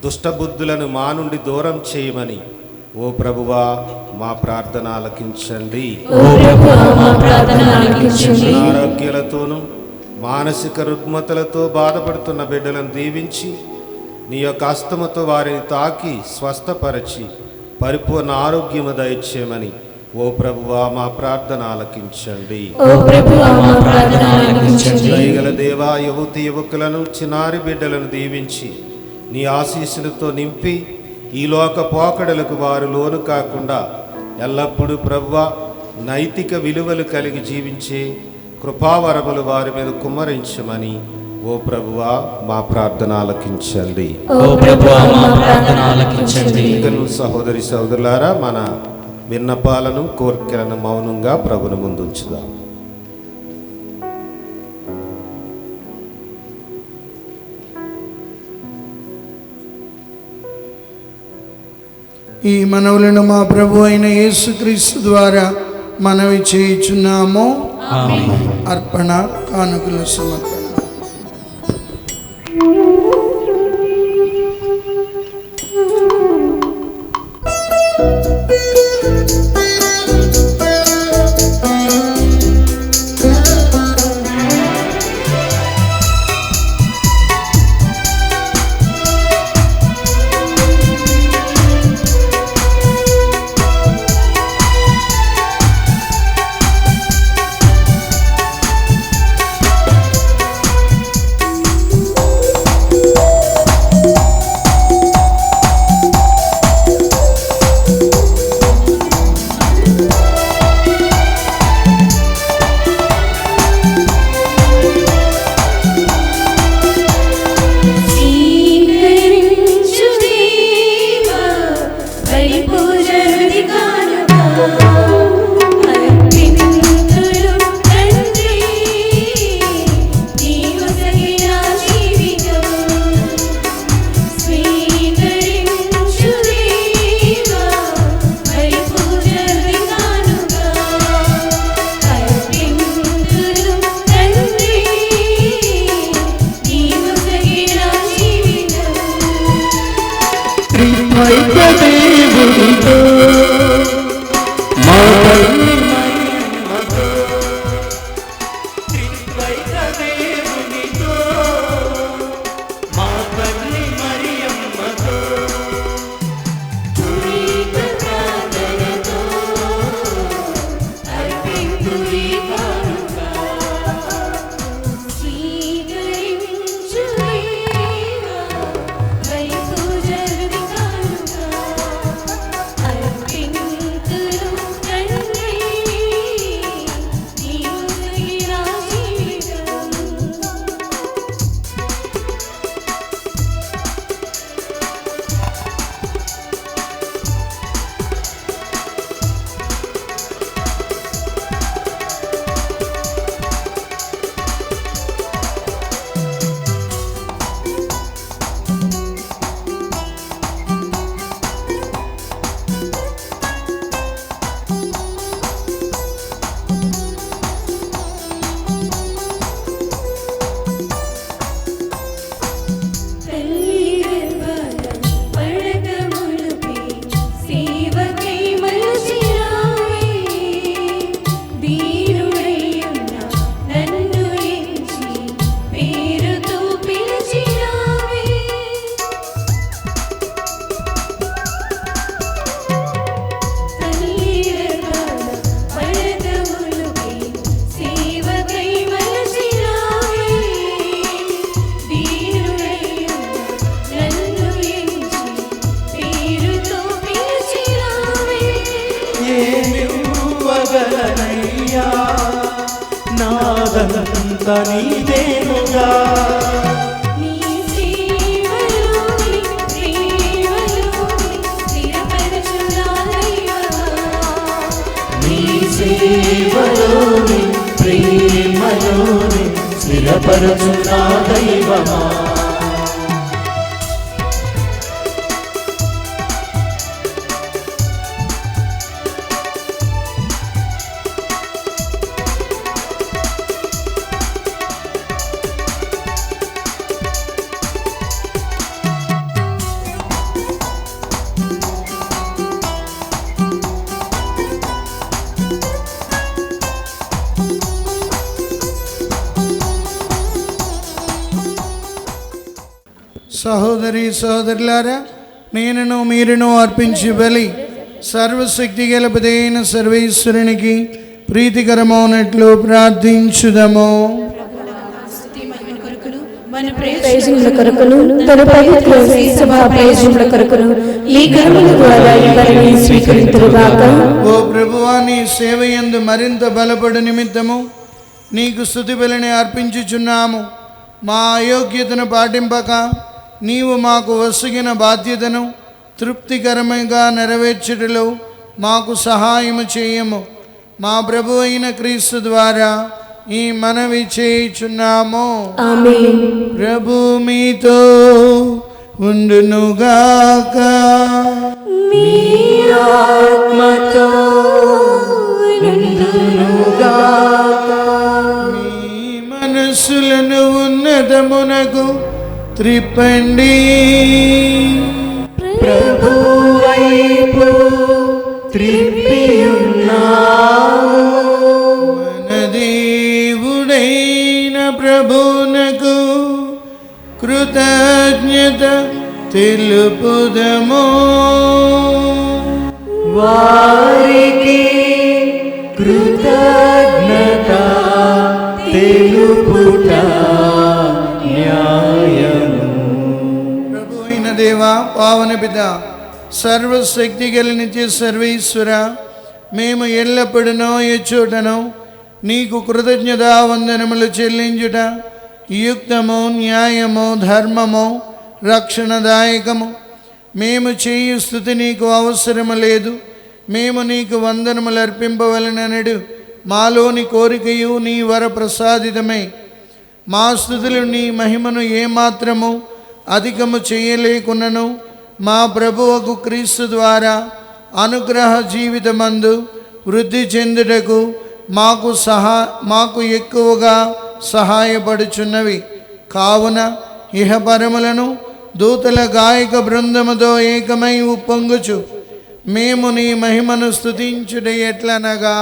దుష్టబుద్ధులను మా నుండి దూరం చేయమని ఓ ప్రభువా మా ప్రార్థన ఆలకించండి. అనారోగ్యాలతోనూ మానసిక రుగ్మతలతో బాధపడుతున్న బిడ్డలను దీవించి నీ యొక్క హస్తముతో వారిని తాకి స్వస్థపరచి పరిపూర్ణ ఆరోగ్యము దయచేయమని ఓ ప్రభువా మా ప్రార్థన ఆలకించండి. దయగల దేవా, యువతి యువకులను, చిన్నారి బిడ్డలను దీవించి నీ ఆశీస్సులతో నింపి ఈ లోక పోకడలకు వారు లోను కాకుండా ఎల్లప్పుడూ ప్రభువా నైతిక విలువలు కలిగి జీవించే కృపావరములు వారి మీద కుమ్మరించమని ఓ ప్రభువా మా ప్రార్థన ఆలకించండి. సహోదరి సహోదరులారా, మన విన్నపాలను, కోరికలను మౌనంగా ప్రభుని ముందు ఉంచుదాం. ఈ మనవులను మా ప్రభు అయిన యేసుక్రీస్తు ద్వారా మనవి చేయుచున్నాము. అర్పణ కానుకల సమర్పణ. Thank you. చెప్పగలనయ్యా నాదంత నీదేనుగా నీ సేవలోని ప్రేమలోని స్థిరపరచునా దైవమా నీ సేవలోని ప్రేమలోని స్థిరపరచునా దైవమా సహోదరి సహోదరులారా, నేనును మీరును అర్పించి బలి సర్వశక్తి గలపదైన సర్వేశ్వరునికి ప్రీతికరమవునట్లు ప్రార్థించుదము. మన ప్రయోజనముల కొరకును తన పవిత్ర సభా ప్రయోజనముల కొరకును ఈ కర్మల ద్వారా ఎవరిని స్వీకరింతురుగాక. ఓ ప్రభువా, నీ సేవయందు మరింత బలపడు నిమిత్తము నీకు స్తుతి బలిని అర్పించుచున్నాము. మా అయోగ్యతను పాటింపక నీవు మాకు వసగిన బాధ్యతను తృప్తికరంగా నెరవేర్చుటలో మాకు సహాయము చేయము. మా ప్రభు అయిన క్రీస్తు ద్వారా ఈ మనవి చేయుచున్నాము. ఆమేన్. ప్రభు మీతో ఉండునుగాక. మీ ఆత్మతో నుండునుగాక. మీ మనస్సులను ఉన్నతమునకు త్రిప్పండి. ప్రభు వైపు త్రిప్పియున్నాము. మన దేవుడైన ప్రభువునకు కృతజ్ఞత తెలుపుదము. వారికి కృతజ్ఞత తెలుపుట న్యాయము. ప్రభు అయిన దేవా, పావన పిత, సర్వశక్తి కలినిచ్చే సర్వేశ్వర, మేము ఎల్లప్పుడూ ఎచ్చోటను నీకు కృతజ్ఞత వందనములు చెల్లించుట యుక్తము, న్యాయము, ధర్మము, రక్షణదాయకము. మేము చేయు స్థుతి నీకు అవసరము లేదు. మేము నీకు వందనములు అర్పింపవలనడు మాలోని కోరికయు నీ వరప్రసాదితమే. మా స్థుతులు నీ మహిమను ఏమాత్రము అధికము చేయలేకున్నను మా ప్రభువుకు క్రీస్తు ద్వారా అనుగ్రహ జీవితమందు వృద్ధి చెందుటకు మాకు ఎక్కువగా సహాయపడుచున్నవి. కావున ఇహపరములను దూతల గాయక బృందముతో ఏకమై ఉప్పొంగుచు మేము నీ మహిమను స్తుతించుట ఎట్లనగా,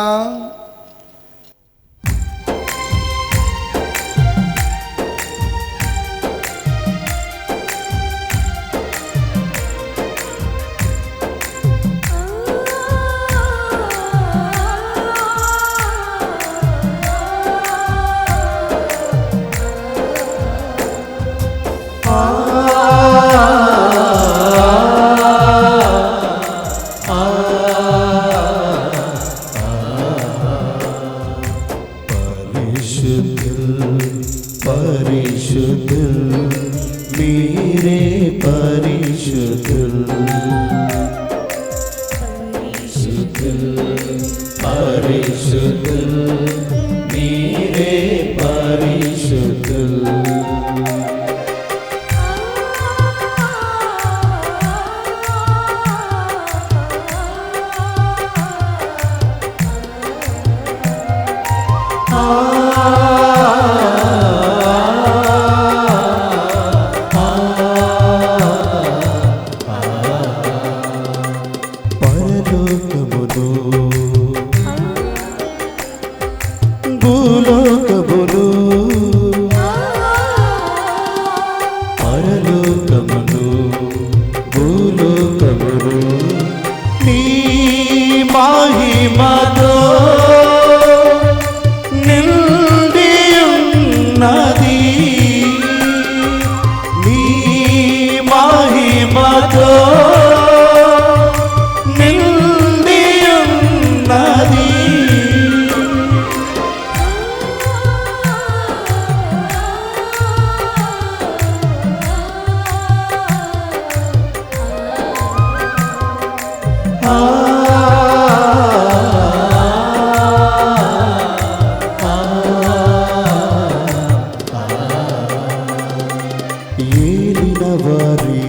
ఏలిన వారి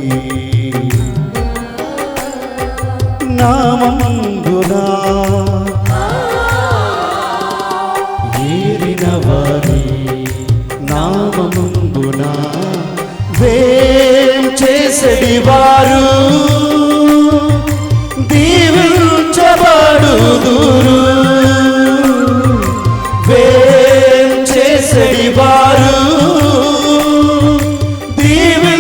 నామమున ఏలిన వారి నామమున వేం చేసడి వారు దీవించబడుదురు వేం చేసడి వారు దీవించబడుదురు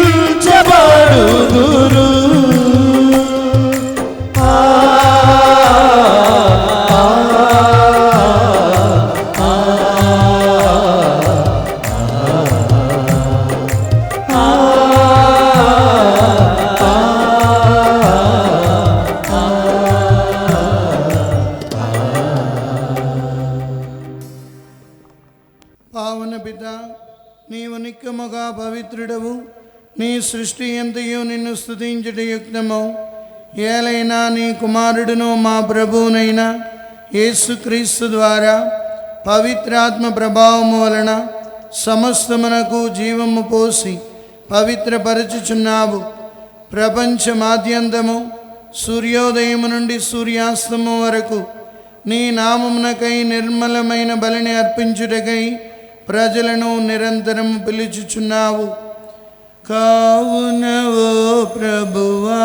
పావన పిత, నీవు నిత్యముగా పవిత్రుడవు. నీ సృష్టి ఎంతయో నిన్ను స్తుతించుట యుక్తము. ఏలైనా నీ కుమారుడును మా ప్రభువునైనా యేసుక్రీస్తు ద్వారా పవిత్రాత్మ ప్రభావము వలన సమస్తమునకు జీవము పోసి పవిత్రపరచుచున్నావు. ప్రపంచమాద్యంతము సూర్యోదయము నుండి సూర్యాస్తము వరకు నీ నామమునకై నిర్మలమైన బలిని అర్పించుటకై ప్రజలను నిరంతరం పిలుచుచున్నావు. కావున ఓ ప్రభువా,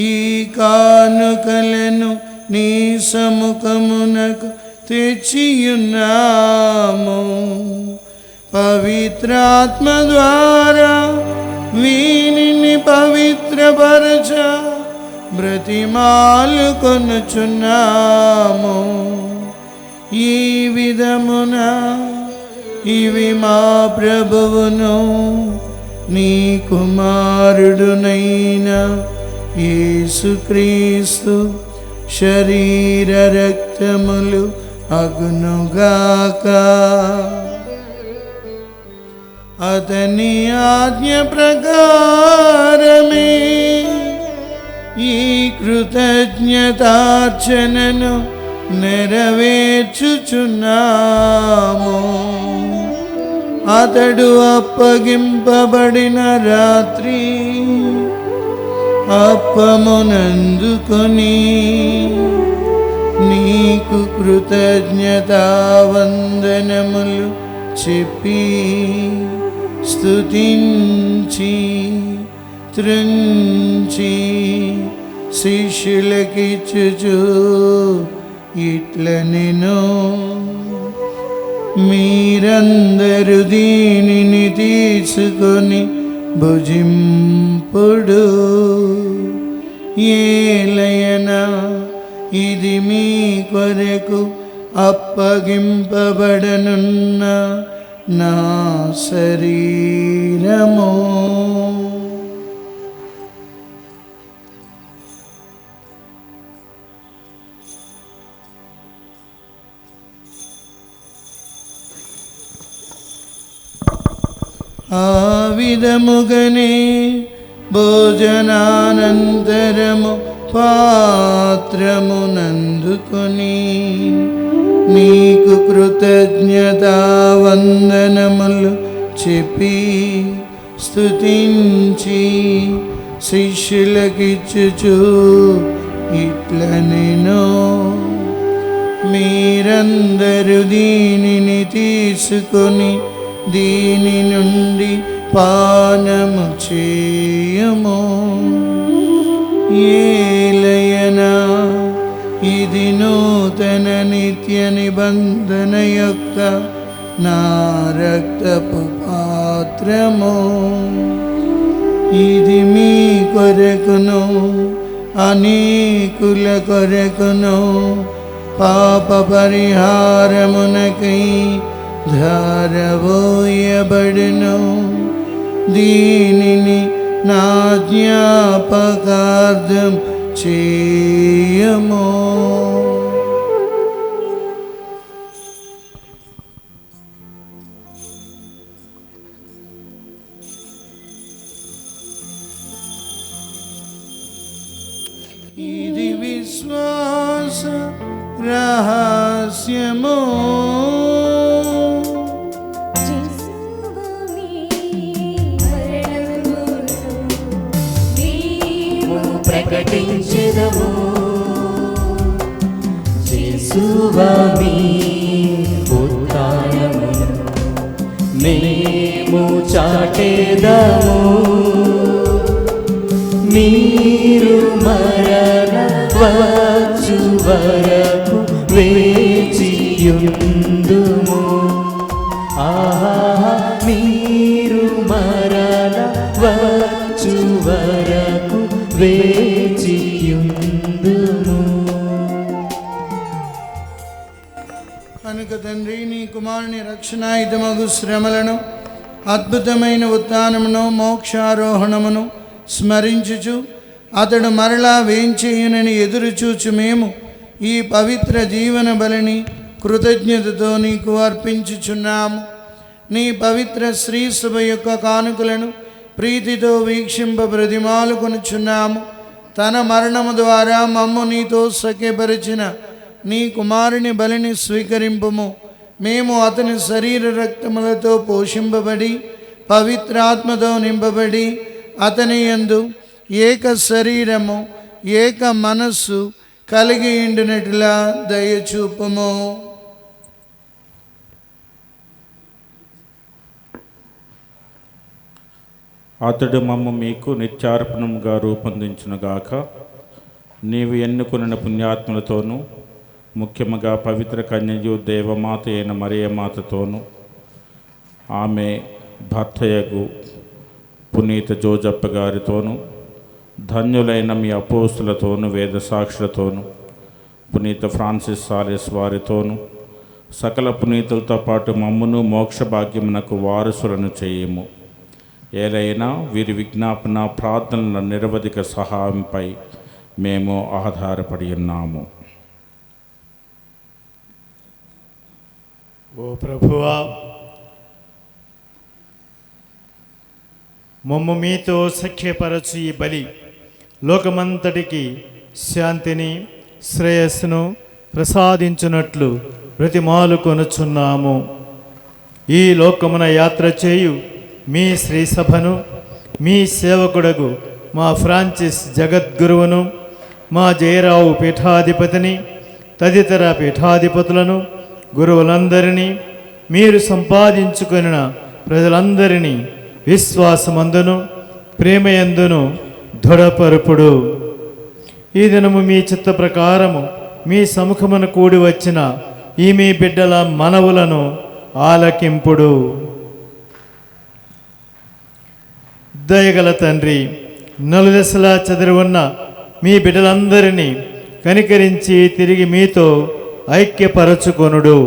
ఈ కానుకలను నీ సముఖమునకు తెచ్చియున్నాము. పవిత్రాత్మ ద్వారా వీనిని పవిత్రపరచ బ్రతిమాలు కొనుచున్నాము. ఈ విధమున ఇవి మా ప్రభువును నీ కుమారుడునైన యేసుక్రీస్తు శరీర రక్తములు అగునుగాక. అతని ఆజ్ఞ ప్రకారమే ఈ కృతజ్ఞతార్చనను నెరవేర్చుచున్నాము. అతడు అప్పగింపబడిన రాత్రి అప్పమునందుకొని నీకు కృతజ్ఞతావందనములు చెప్పి స్తుతించి త్రుంచి శిష్యులకిచ్చుచు ఇట్లనెను, మీరందరూ దీనిని తీసుకొని భుజింపుడు. ఏలయనా ఇది మీ కొరకు అప్పగింపబడనున్న నా శరీరము. ఆ విధముగనే భోజనానంతరము పాత్రమునందుకొని నీకు కృతజ్ఞతావందనములు చెప్పి స్తుతించి శిష్యులకిచ్చుచు ఇట్లనెను, మీరందరూ దీనిని తీసుకొని దీని నుండి పానము చేయము. ఏలయనా ఇది నూతన నిత్య నిబంధన యొక్క నా రక్తపు పాత్రము. ఇది మీ కొరకును అనేకుల కొరకును పాప పరిహారమునకై ధారవోయబడును. దీనిని నా జ్ఞాపకార్థం చేయము. ఇది విశ్వాస రహస్యము, ప్రకటించెదము. యేసువా మీ ఉత్థానమును మేము చాటెదము. మీరు మరల వచ్చు వరకు వేచియుందుము. ఆహా, మీరు మరల వచ్చు వరకు వేచియుందుము. కనుక తండ్రి నీ కుమారుని రక్షణాయుధమగు శ్రమలను, అద్భుతమైన ఉత్థానమును, మోక్షారోహణమును స్మరించుచు అతడు మరలా వేంచేయునని ఎదురుచూచు మేము ఈ పవిత్ర జీవన బలిని కృతజ్ఞతతో నీకు అర్పించుచున్నాము. నీ పవిత్ర శ్రీ సభ యొక్క కానుకలను ప్రీతితో వీక్షింప బ్రతిమాలు కొనుచున్నాము. తన మరణము ద్వారా మమ్ము నీతో సఖ్యపరిచిన నీ కుమారుని బలిని స్వీకరింపుము. మేము అతని శరీర రక్తములతో పోషింపబడి పవిత్రాత్మతో నింపబడి అతని యందు ఏక శరీరము ఏక మనస్సు కలిగి ఉండినట్లా దయచూపము. అతడు మమ్మ మీకు నిత్యార్పణముగా రూపొందించునుగాక. నీవు ఎన్నుకున్న పుణ్యాత్ములతోనూ ముఖ్యముగా పవిత్ర కన్యయు దేవమాత అయిన మరియమాతతోనూ ఆమె భర్తయగు పునీత జోజప్ప గారితోనూ ధన్యులైన మీ అపోస్తులతోనూ వేదసాక్షులతోనూ పునీత ఫ్రాన్సిస్ సాలెస్ వారితోనూ సకల పునీతులతో పాటు మమ్మును మోక్ష భాగ్యమునకు వారసులను చేయము. ఏలైనా వీరి విజ్ఞాపన ప్రార్థనల నిరవధిక సహాయంపై మేము ఆధారపడి ఉన్నాము. ఓ ప్రభువా, మమ్ము మీతో సఖ్యపరచు ఈ బలి లోకమంతటికి శాంతిని శ్రేయస్సును ప్రసాదించునట్లు బ్రతిమాలు కొనుచున్నాము. ఈ లోకమున యాత్ర చేయు మీ శ్రీ సభను, మీ సేవకుడగు మా ఫ్రాన్సిస్ జగద్గురువును, మా జయరావు పీఠాధిపతిని, తదితర పీఠాధిపతులను, గురువులందరినీ, మీరు సంపాదించుకొనిన ప్రజలందరినీ విశ్వాసమందును ప్రేమయందును దృఢపరుపుడు. ఈ దినము మీ చిత్త ప్రకారము మీ సముఖమును కూడి వచ్చిన ఈ మీ బిడ్డల మనవులను ఆలకింపుడు. దయగల తండ్రి, నలుదశలా చెదరి ఉన్న మీ బిడ్డలందరినీ కనికరించి తిరిగి మీతో ఐక్యపరచుకొనుడు.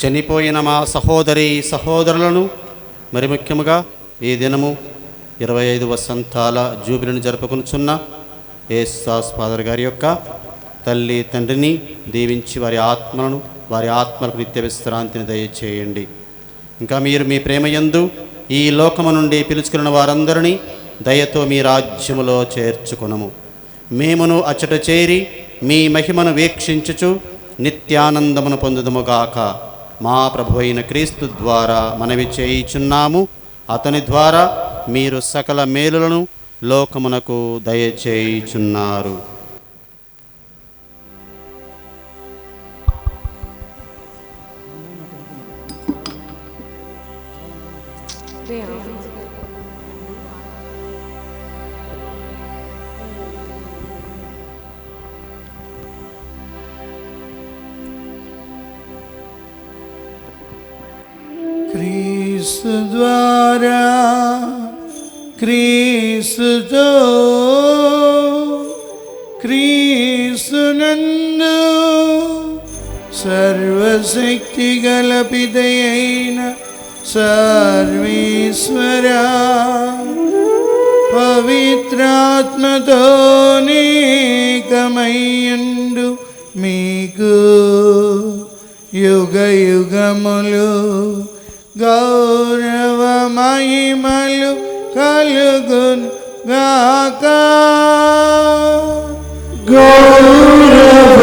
చనిపోయిన మా సహోదరి సహోదరులను, మరి ముఖ్యముగా ఈ దినము 25 వసంతాల జూబిలీని జరుపుకొనుచున్న ఏసాస్ ఫాదర్ గారి యొక్క తల్లి తండ్రిని దీవించి వారి ఆత్మలకు నిత్య విశ్రాంతిని దయచేయండి. ఇంకా మీరు మీ ప్రేమయందు ఈ లోకము నుండి పిలుచుకున్న వారందరినీ దయతో మీ రాజ్యములో చేర్చుకొనము. మేమును అచ్చట చేరి మీ మహిమను వీక్షించుచు నిత్యానందమును పొందుదుముగాక. మా ప్రభు అయిన క్రీస్తు ద్వారా మనవి చేయుచున్నాము. అతని ద్వారా మీరు సకల మేలులను లోకమునకు దయచేయుచున్నారు. క్రీస్తు ద్వారా క్రీస్తుతో క్రీస్తునందు సర్వశక్తి గల పితయైన సర్వేశ్వరా, పవిత్రాత్మతో నీకమయ్యుండు మీకు యుగ యుగములు గౌరవ మహిమలు కలుగును గాక. గౌరవ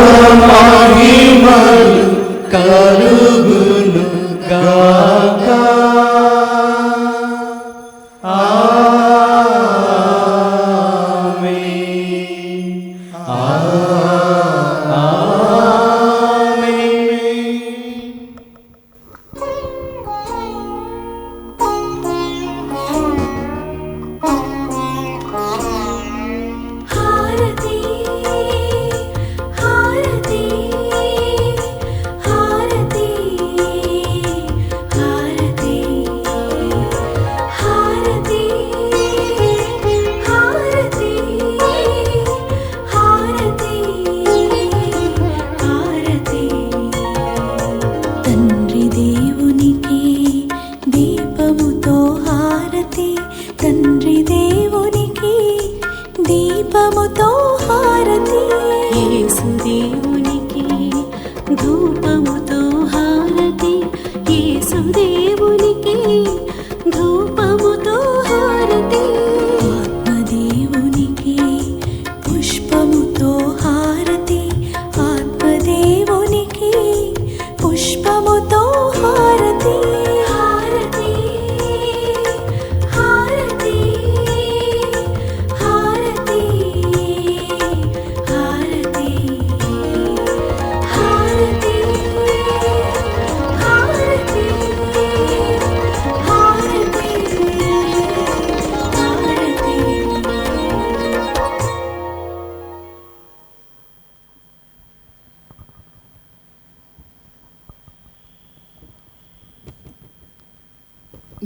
మహిమలు కలుగును గాక.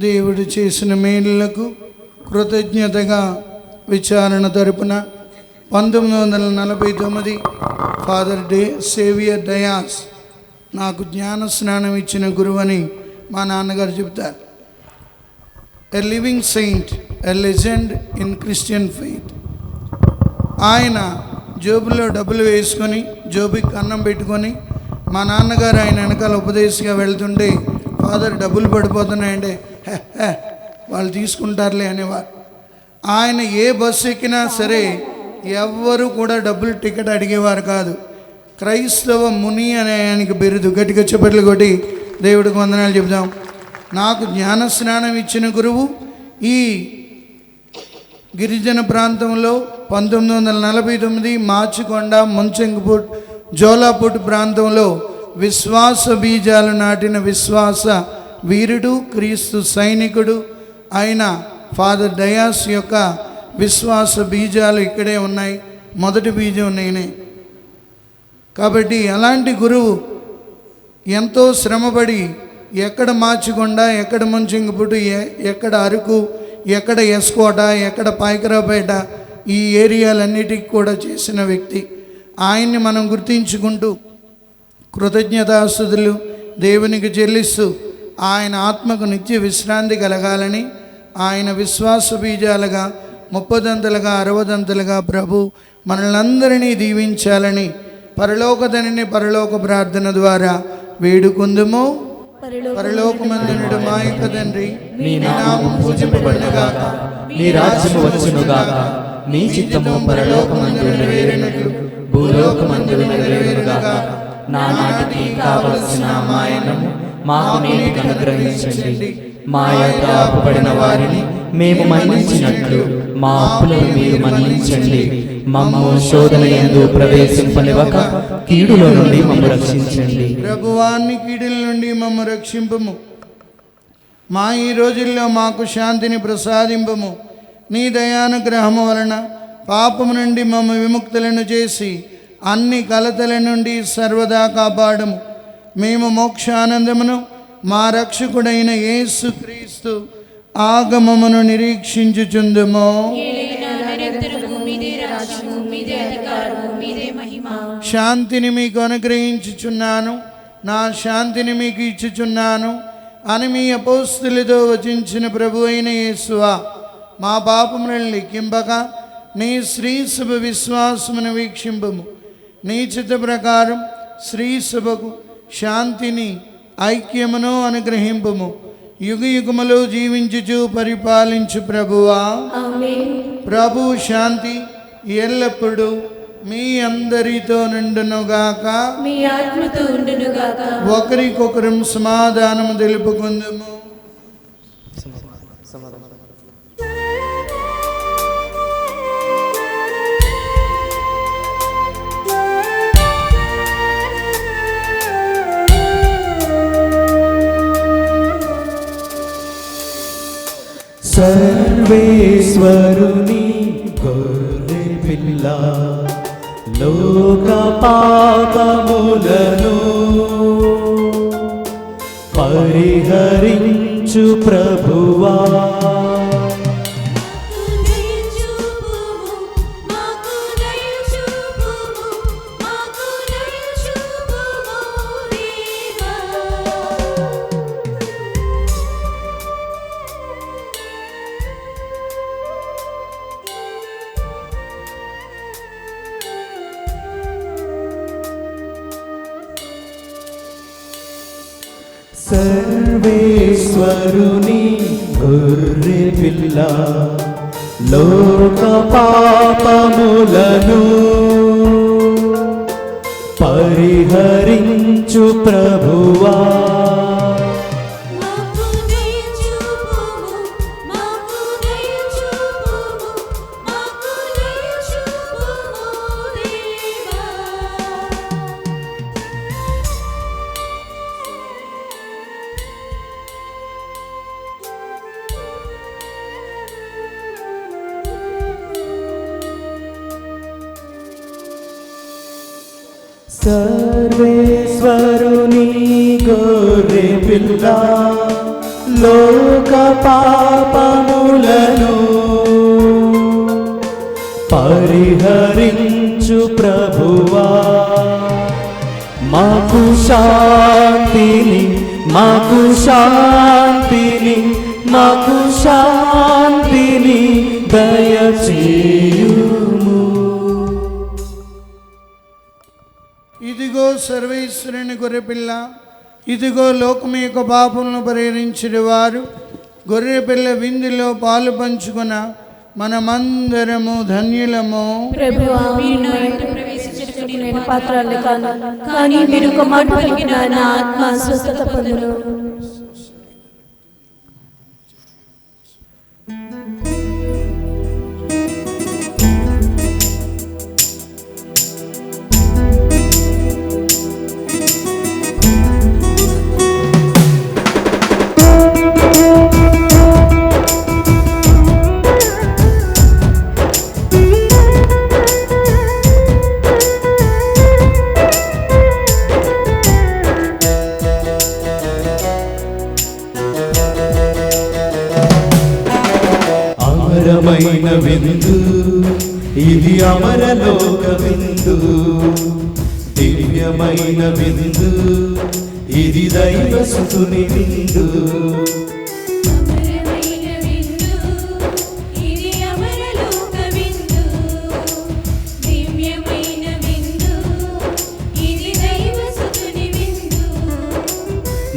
దేవుడు చేసిన మేలులకు కృతజ్ఞతగా విచారణ తరపున 1949 ఫాదర్ సేవియర్ డయాస్ నాకు జ్ఞాన స్నానం ఇచ్చిన గురువని మా నాన్నగారు చెప్తారు. A living Saint, a legend in Christian faith. ఆయన జోబులో డబ్బులు వేసుకొని జోబుకి అన్నం పెట్టుకొని మా నాన్నగారు ఆయన వెనకాల ఉపదేశిగా వెళ్తుంటే, ఫాదర్ డబ్బులు పడిపోతున్నాయంటే వాళ్ళు తీసుకుంటారులే అనేవారు. ఆయన ఏ బస్సు ఎక్కినా సరే ఎవ్వరూ కూడా డబ్బులు టికెట్ అడిగేవారు కాదు. క్రైస్తవ ముని అనే ఆయనకి బిరుదు. గట్టిగా చప్పట్లు కొట్టి దేవుడికి వందనాలు చెబుదాం. నాకు జ్ఞాన స్నానం ఇచ్చిన గురువు ఈ గిరిజన ప్రాంతంలో 1949 మార్చికొండ, ముంచెంగుపూట్, జోలాపూట్ ప్రాంతంలో విశ్వాస బీజాలు నాటిన విశ్వాస వీరుడు, క్రీస్తు సైనికుడు అయిన ఫాదర్ డయాస్ యొక్క విశ్వాస బీజాలు ఇక్కడే ఉన్నాయి. మొదటి బీజం నేనే. కాబట్టి అలాంటి గురువు ఎంతో శ్రమపడి ఎక్కడ మార్చికొండ, ఎక్కడ ముంచెంగుపూటు, ఎక్కడ అరకు, ఎక్కడ ఎస్కోట, ఎక్కడ పాయకరాపేట, ఈ ఏరియాలన్నిటికీ కూడా చేసిన వ్యక్తి. ఆయన్ని మనం గుర్తించుకుంటూ కృతజ్ఞతాస్తుతులు దేవునికి చెల్లిస్తూ ఆయన ఆత్మకు నిత్య విశ్రాంతి కలగాలని, ఆయన విశ్వాస బీజాలుగా 30దంతలుగా 60దంతలుగా ప్రభు మనల్నందరినీ దీవించాలని పరలోకధనిని పరలోక ప్రార్థన ద్వారా వేడుకుందుము. పరలోకమందునుడు మా యొక్క తండ్రి, నీ నామం పూజింపబడునుగాక, నీ రాజ్యము వచ్చునుగాక, నీ చిత్తము పరలోకమందు నెరవేరినట్లు భూలోకమందు నెరవేరునుగాక. నానాటికి కావలసిన మాయనము మాకు నేటికి అనుగ్రహించండి. మా యొక్క అప్పుబడిన వారిని మేము మన్నించినట్లు మా అప్పులను మీరు మన్నించండి. మమ్ము శోధన యందు ప్రవేశింపనివ్వక కీడులో నుండి మమ్ము రక్షించండి. ప్రభువాన్ని కీడుల నుండి మమ్ము రక్షింపము. మా ఈ రోజుల్లో మాకు శాంతిని ప్రసాదింపము. నీ దయానుగ్రహము వలన పాపము నుండి మమ్ము విముక్తులను చేసి అన్ని కలతల నుండి సర్వదా కాపాడము. మేము మోక్షానందమును మా రక్షకుడైన యేసు క్రీస్తు ఆగమమును నిరీక్షించుచుందుము. శాంతిని మీకు అనుగ్రహించుచున్నాను, నా శాంతిని మీకు ఇచ్చుచున్నాను అని మీ అపోస్తులతో వచించిన ప్రభు అయిన యేసువా, మా పాపములను లెక్కింపక నీ శ్రీ సభ విశ్వాసమును వీక్షింపము. నీ చిత్త ప్రకారం శ్రీ సభకు శాంతిని ఐక్యమును అనుగ్రహింపము. యుగ యుగములు జీవించుచు పరిపాలించు ప్రభువా, ఆమేన్. ప్రభు శాంతి ఎల్లప్పుడూ మీ అందరితో నిండునుగాక. మీ ఆత్మతో ఉండునుగాక. ఒకరికొకరం సమాధానము తెలుపుకుందుము. సర్వేశ్వరుని గొర్రె పిల్ల లోక పాపములను పరిహరించు ప్రభువా, సర్వేశ్వరుని గొర్రె పిల్ల లోక పాపములను పరిహరించు ప్రభువా, సర్వేశ్వరుని గొర్రె పిల్ల లోక పాపములను పరిహరించు ప్రభువా, మాకు శాంతిని మాకు శాంతిని మాకు శాంతిని దయచేయుము. ఇదిగో సర్వేశ్వరుని గొర్రెపిల్ల, ఇదిగో లోకం యొక్క పాపములను పరిహరించిన వారు. గొర్రెపిల్ల విందులో పాలు పంచుకున్న మనమందరము ధన్యులము. ప్రభువా, మీరు నా ఇంట ప్రవేశించుటకు నేను పాత్రలు కాను, కానీ మీరు ఒక మాట పలికిన నా ఆత్మ స్వస్థత పొందును. అమరమైన విందు ఇది అమరలోక విందు, దివ్యమైన విందు ఇది దైవసుతుని విందు.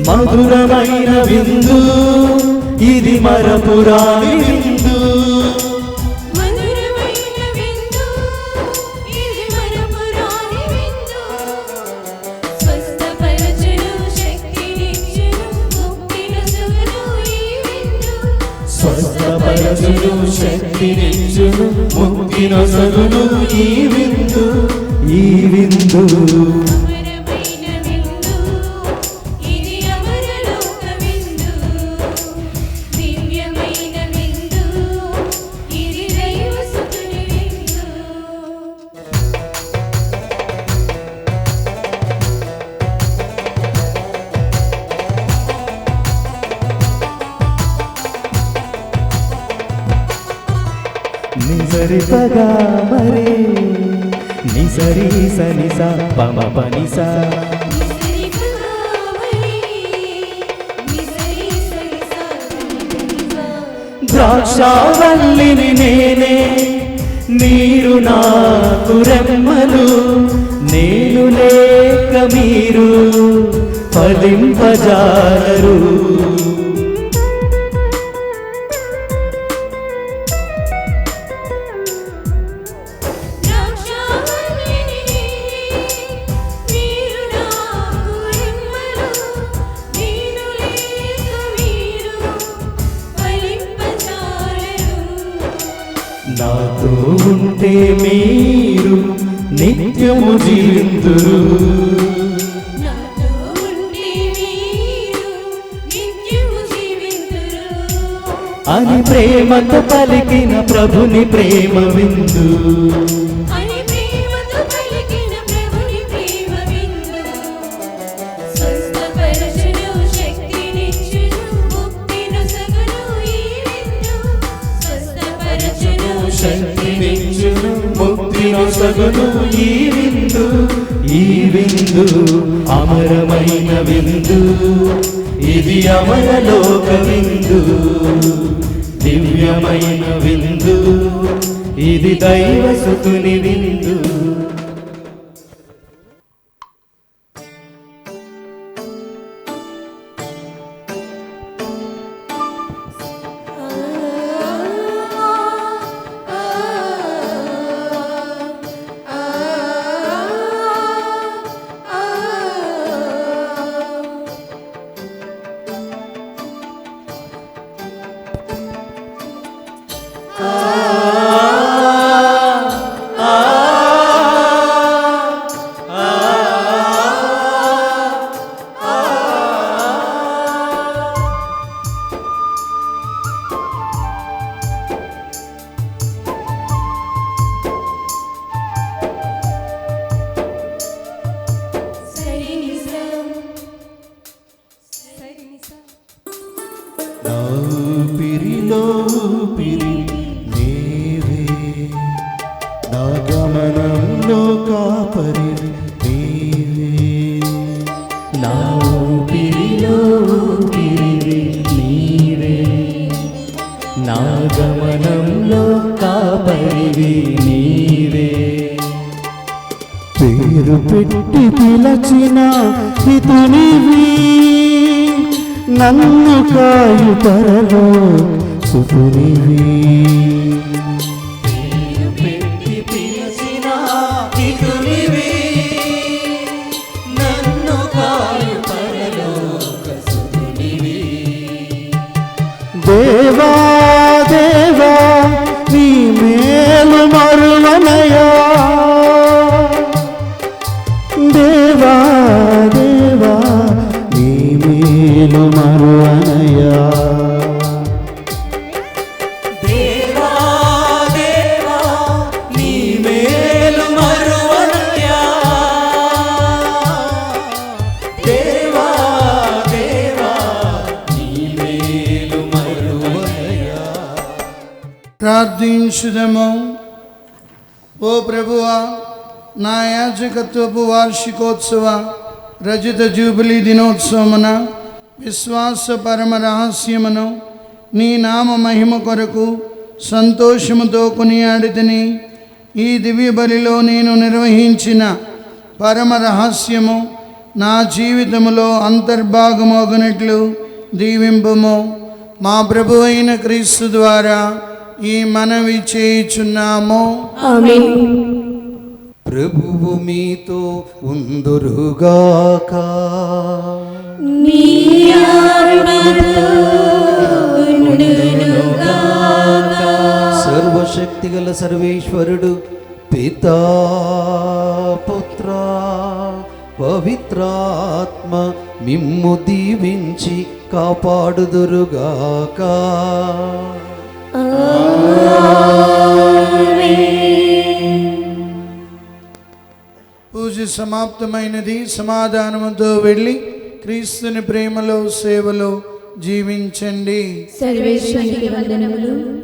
మధురమైన విందు ఇది మరపురాని విందు, స్వస్థపరచును శక్తినిచ్చును ముక్తినొసగును ఈ విందు ఈ విందు. నిజరి పగా మరే నిజరి సనిస పమ పనిస, ద్రాక్షావల్లిని నేనే మీరు నాకు రెమ్మలు, నేను లేక మీరు ఫలింపజాలరు. నాతో ఉంటే మీరు నిత్యము జీవింతురు. అని ప్రేమతో పలికిన ప్రభుని ప్రేమ విందు. శక్తినిచ్చును ముక్తిను సగును ఈ విందు. ఈ విందు అమరమైన విందు. ఇది అమరలోక విందు. దివ్యమైన విందు. ఇది దైవసుతుని విందు. ఊపిరిలో ఊపిరి నీవే, నా గమనంలో కాపరి నీవే. నా ఊపిరిలో ఊపిరి నీవే, నా గమనంలో కాపరివి నీవే. పేరు పెట్టి పిలచిన హితునివి, నన్ను కాయు పరలో సుతునివి. పేరు పెట్టి పిలిచిన హితునివి, నన్ను కాయు పరలో సుతునివి. దేవా దేవా నీ మేలు మరువనయా. దేవా దేవా నీ మేలు మరువనయా. దేవా దేవా నీ మేలు మరువనయా. దేవా దేవా నీ మేలు మరువనయా. ప్రార్థించుదము. ఓ ప్రభువా, నా యాజకత్వపు వార్షికోత్సవ రజత జూబిలీ దినోత్సవమున విశ్వాస పరమ రహస్యమును నీ నామ మహిమ కొరకు సంతోషముతో కొనియాడితిని. ఈ దివ్య బలిలో నేను నిర్వహించిన పరమ రహస్యము నా జీవితములో అంతర్భాగమోగనట్లు దీవింపుము. మా ప్రభు అయిన క్రీస్తు ద్వారా ఈ మనవి చేయుచున్నాము. ఆమేన్. ప్రభువు మీతో ఉందురుగాక. మీ ఆత్మతో ఉండునుగాక. సర్వశక్తిగల సర్వేశ్వరుడు పితా పుత్ర పవిత్రాత్మ మిమ్ము దీవించి కాపాడుదురుగాక. పూజ సమాప్తమైనది. సమాధానముతో వెళ్ళి క్రీస్తుని ప్రేమలో సేవలో జీవించండి. సర్వేశ్వరునికి వందనములు.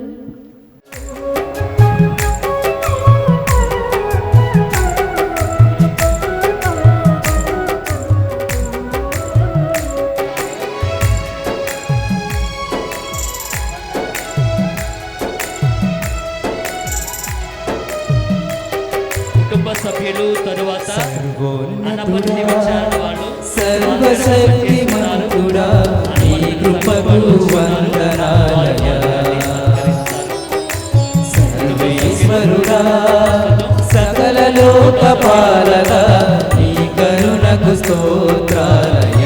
కుటుంబ సభ్యులు తరువాత అనపర్తి విచారణ వాళ్ళు సర్వశక్తిమంతుడా నీ కృపకు వందనాలయ. సర్వేశ్వరుడా సకల లోకపాలక నీ కరుణకు స్తోత్రాలయ.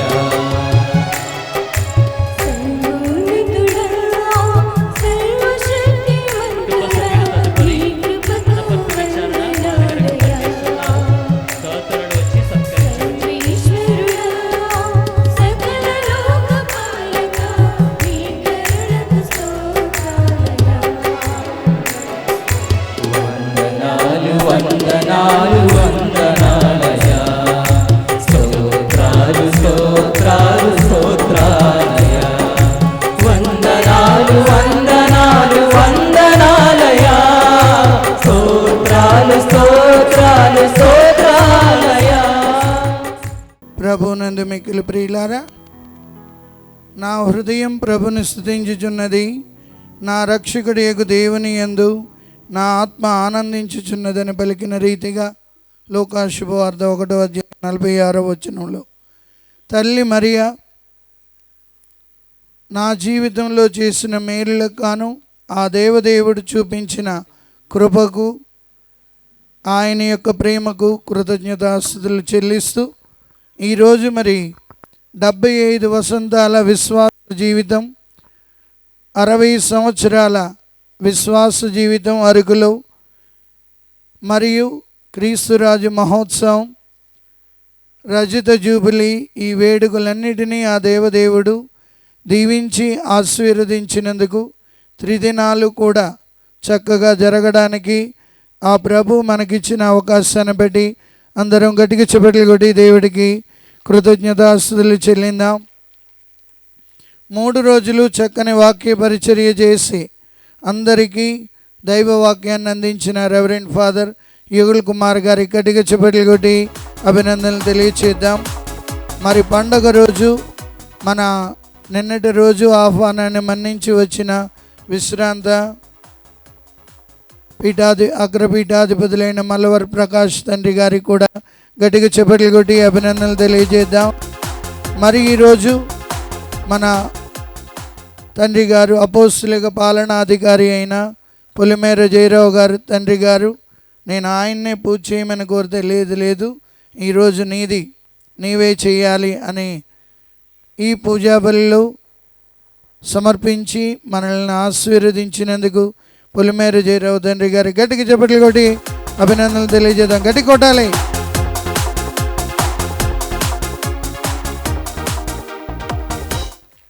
మిక్కిలి ప్రియులారా, నా హృదయం ప్రభుని స్తుతించుచున్నది, నా రక్షకుడి యొక్క దేవుని యందు నా ఆత్మ ఆనందించుచున్నదని పలికిన రీతిగా లూకా శుభవార్త 1:46 తల్లి మరియా నా జీవితంలో చేసిన మేలులకు గాను ఆ దేవదేవుడు చూపించిన కృపకు, ఆయన యొక్క ప్రేమకు కృతజ్ఞతాస్తుతులు చెల్లిస్తూ ఈరోజు మరి 75 వసంతాల విశ్వాస జీవితం, 60 సంవత్సరాల విశ్వాస జీవితం అరకులో మరియు క్రీస్తురాజు మహోత్సవం, రజత జూబిలీ, ఈ వేడుకలన్నిటినీ ఆ దేవదేవుడు దీవించి ఆశీర్వదించినందుకు త్రిదినాలు కూడా చక్కగా జరగడానికి ఆ ప్రభు మనకిచ్చిన అవకాశాన్ని బట్టి అందరం గట్టిగా చప్పట్లు కొట్టి దేవుడికి కృతజ్ఞతాస్తుతులు చెల్లిందాం. 3 రోజులు చక్కని వాక్య పరిచర్య చేసి అందరికీ దైవ వాక్యాన్ని అందించిన రెవరెండ్ ఫాదర్ యుగల్ కుమార్ గారి గట్టిగా చప్పట్లు కొట్టి అభినందనలు తెలియచేద్దాం. మరి పండగ రోజు మన నిన్నటి రోజు ఆహ్వానాన్ని మన్నించి వచ్చిన విశ్రాంత అగ్రపీఠాధిపతులైన మల్లవర్ ప్రకాష్ తండ్రి గారికి కూడా గట్టిగా చప్పట్లు కొట్టి అభినందనలు తెలియజేద్దాం. మరి ఈరోజు మన తండ్రి గారు అపోస్తులిక పాలనాధికారి అయిన పొలిమేర జయరావు గారు తండ్రి గారు, నేను ఆయన్నే పూజ చేయమని కోరితే లేదు ఈరోజు నీవే చేయాలి అని ఈ పూజా బలిలో సమర్పించి మనల్ని ఆశీర్వదించినందుకు పొలిమేర జయరావు తండ్రి గారి గట్టిగా చప్పట్లు కొట్టి అభినందనలు తెలియజేద్దాం. గట్టి కొట్టాలి.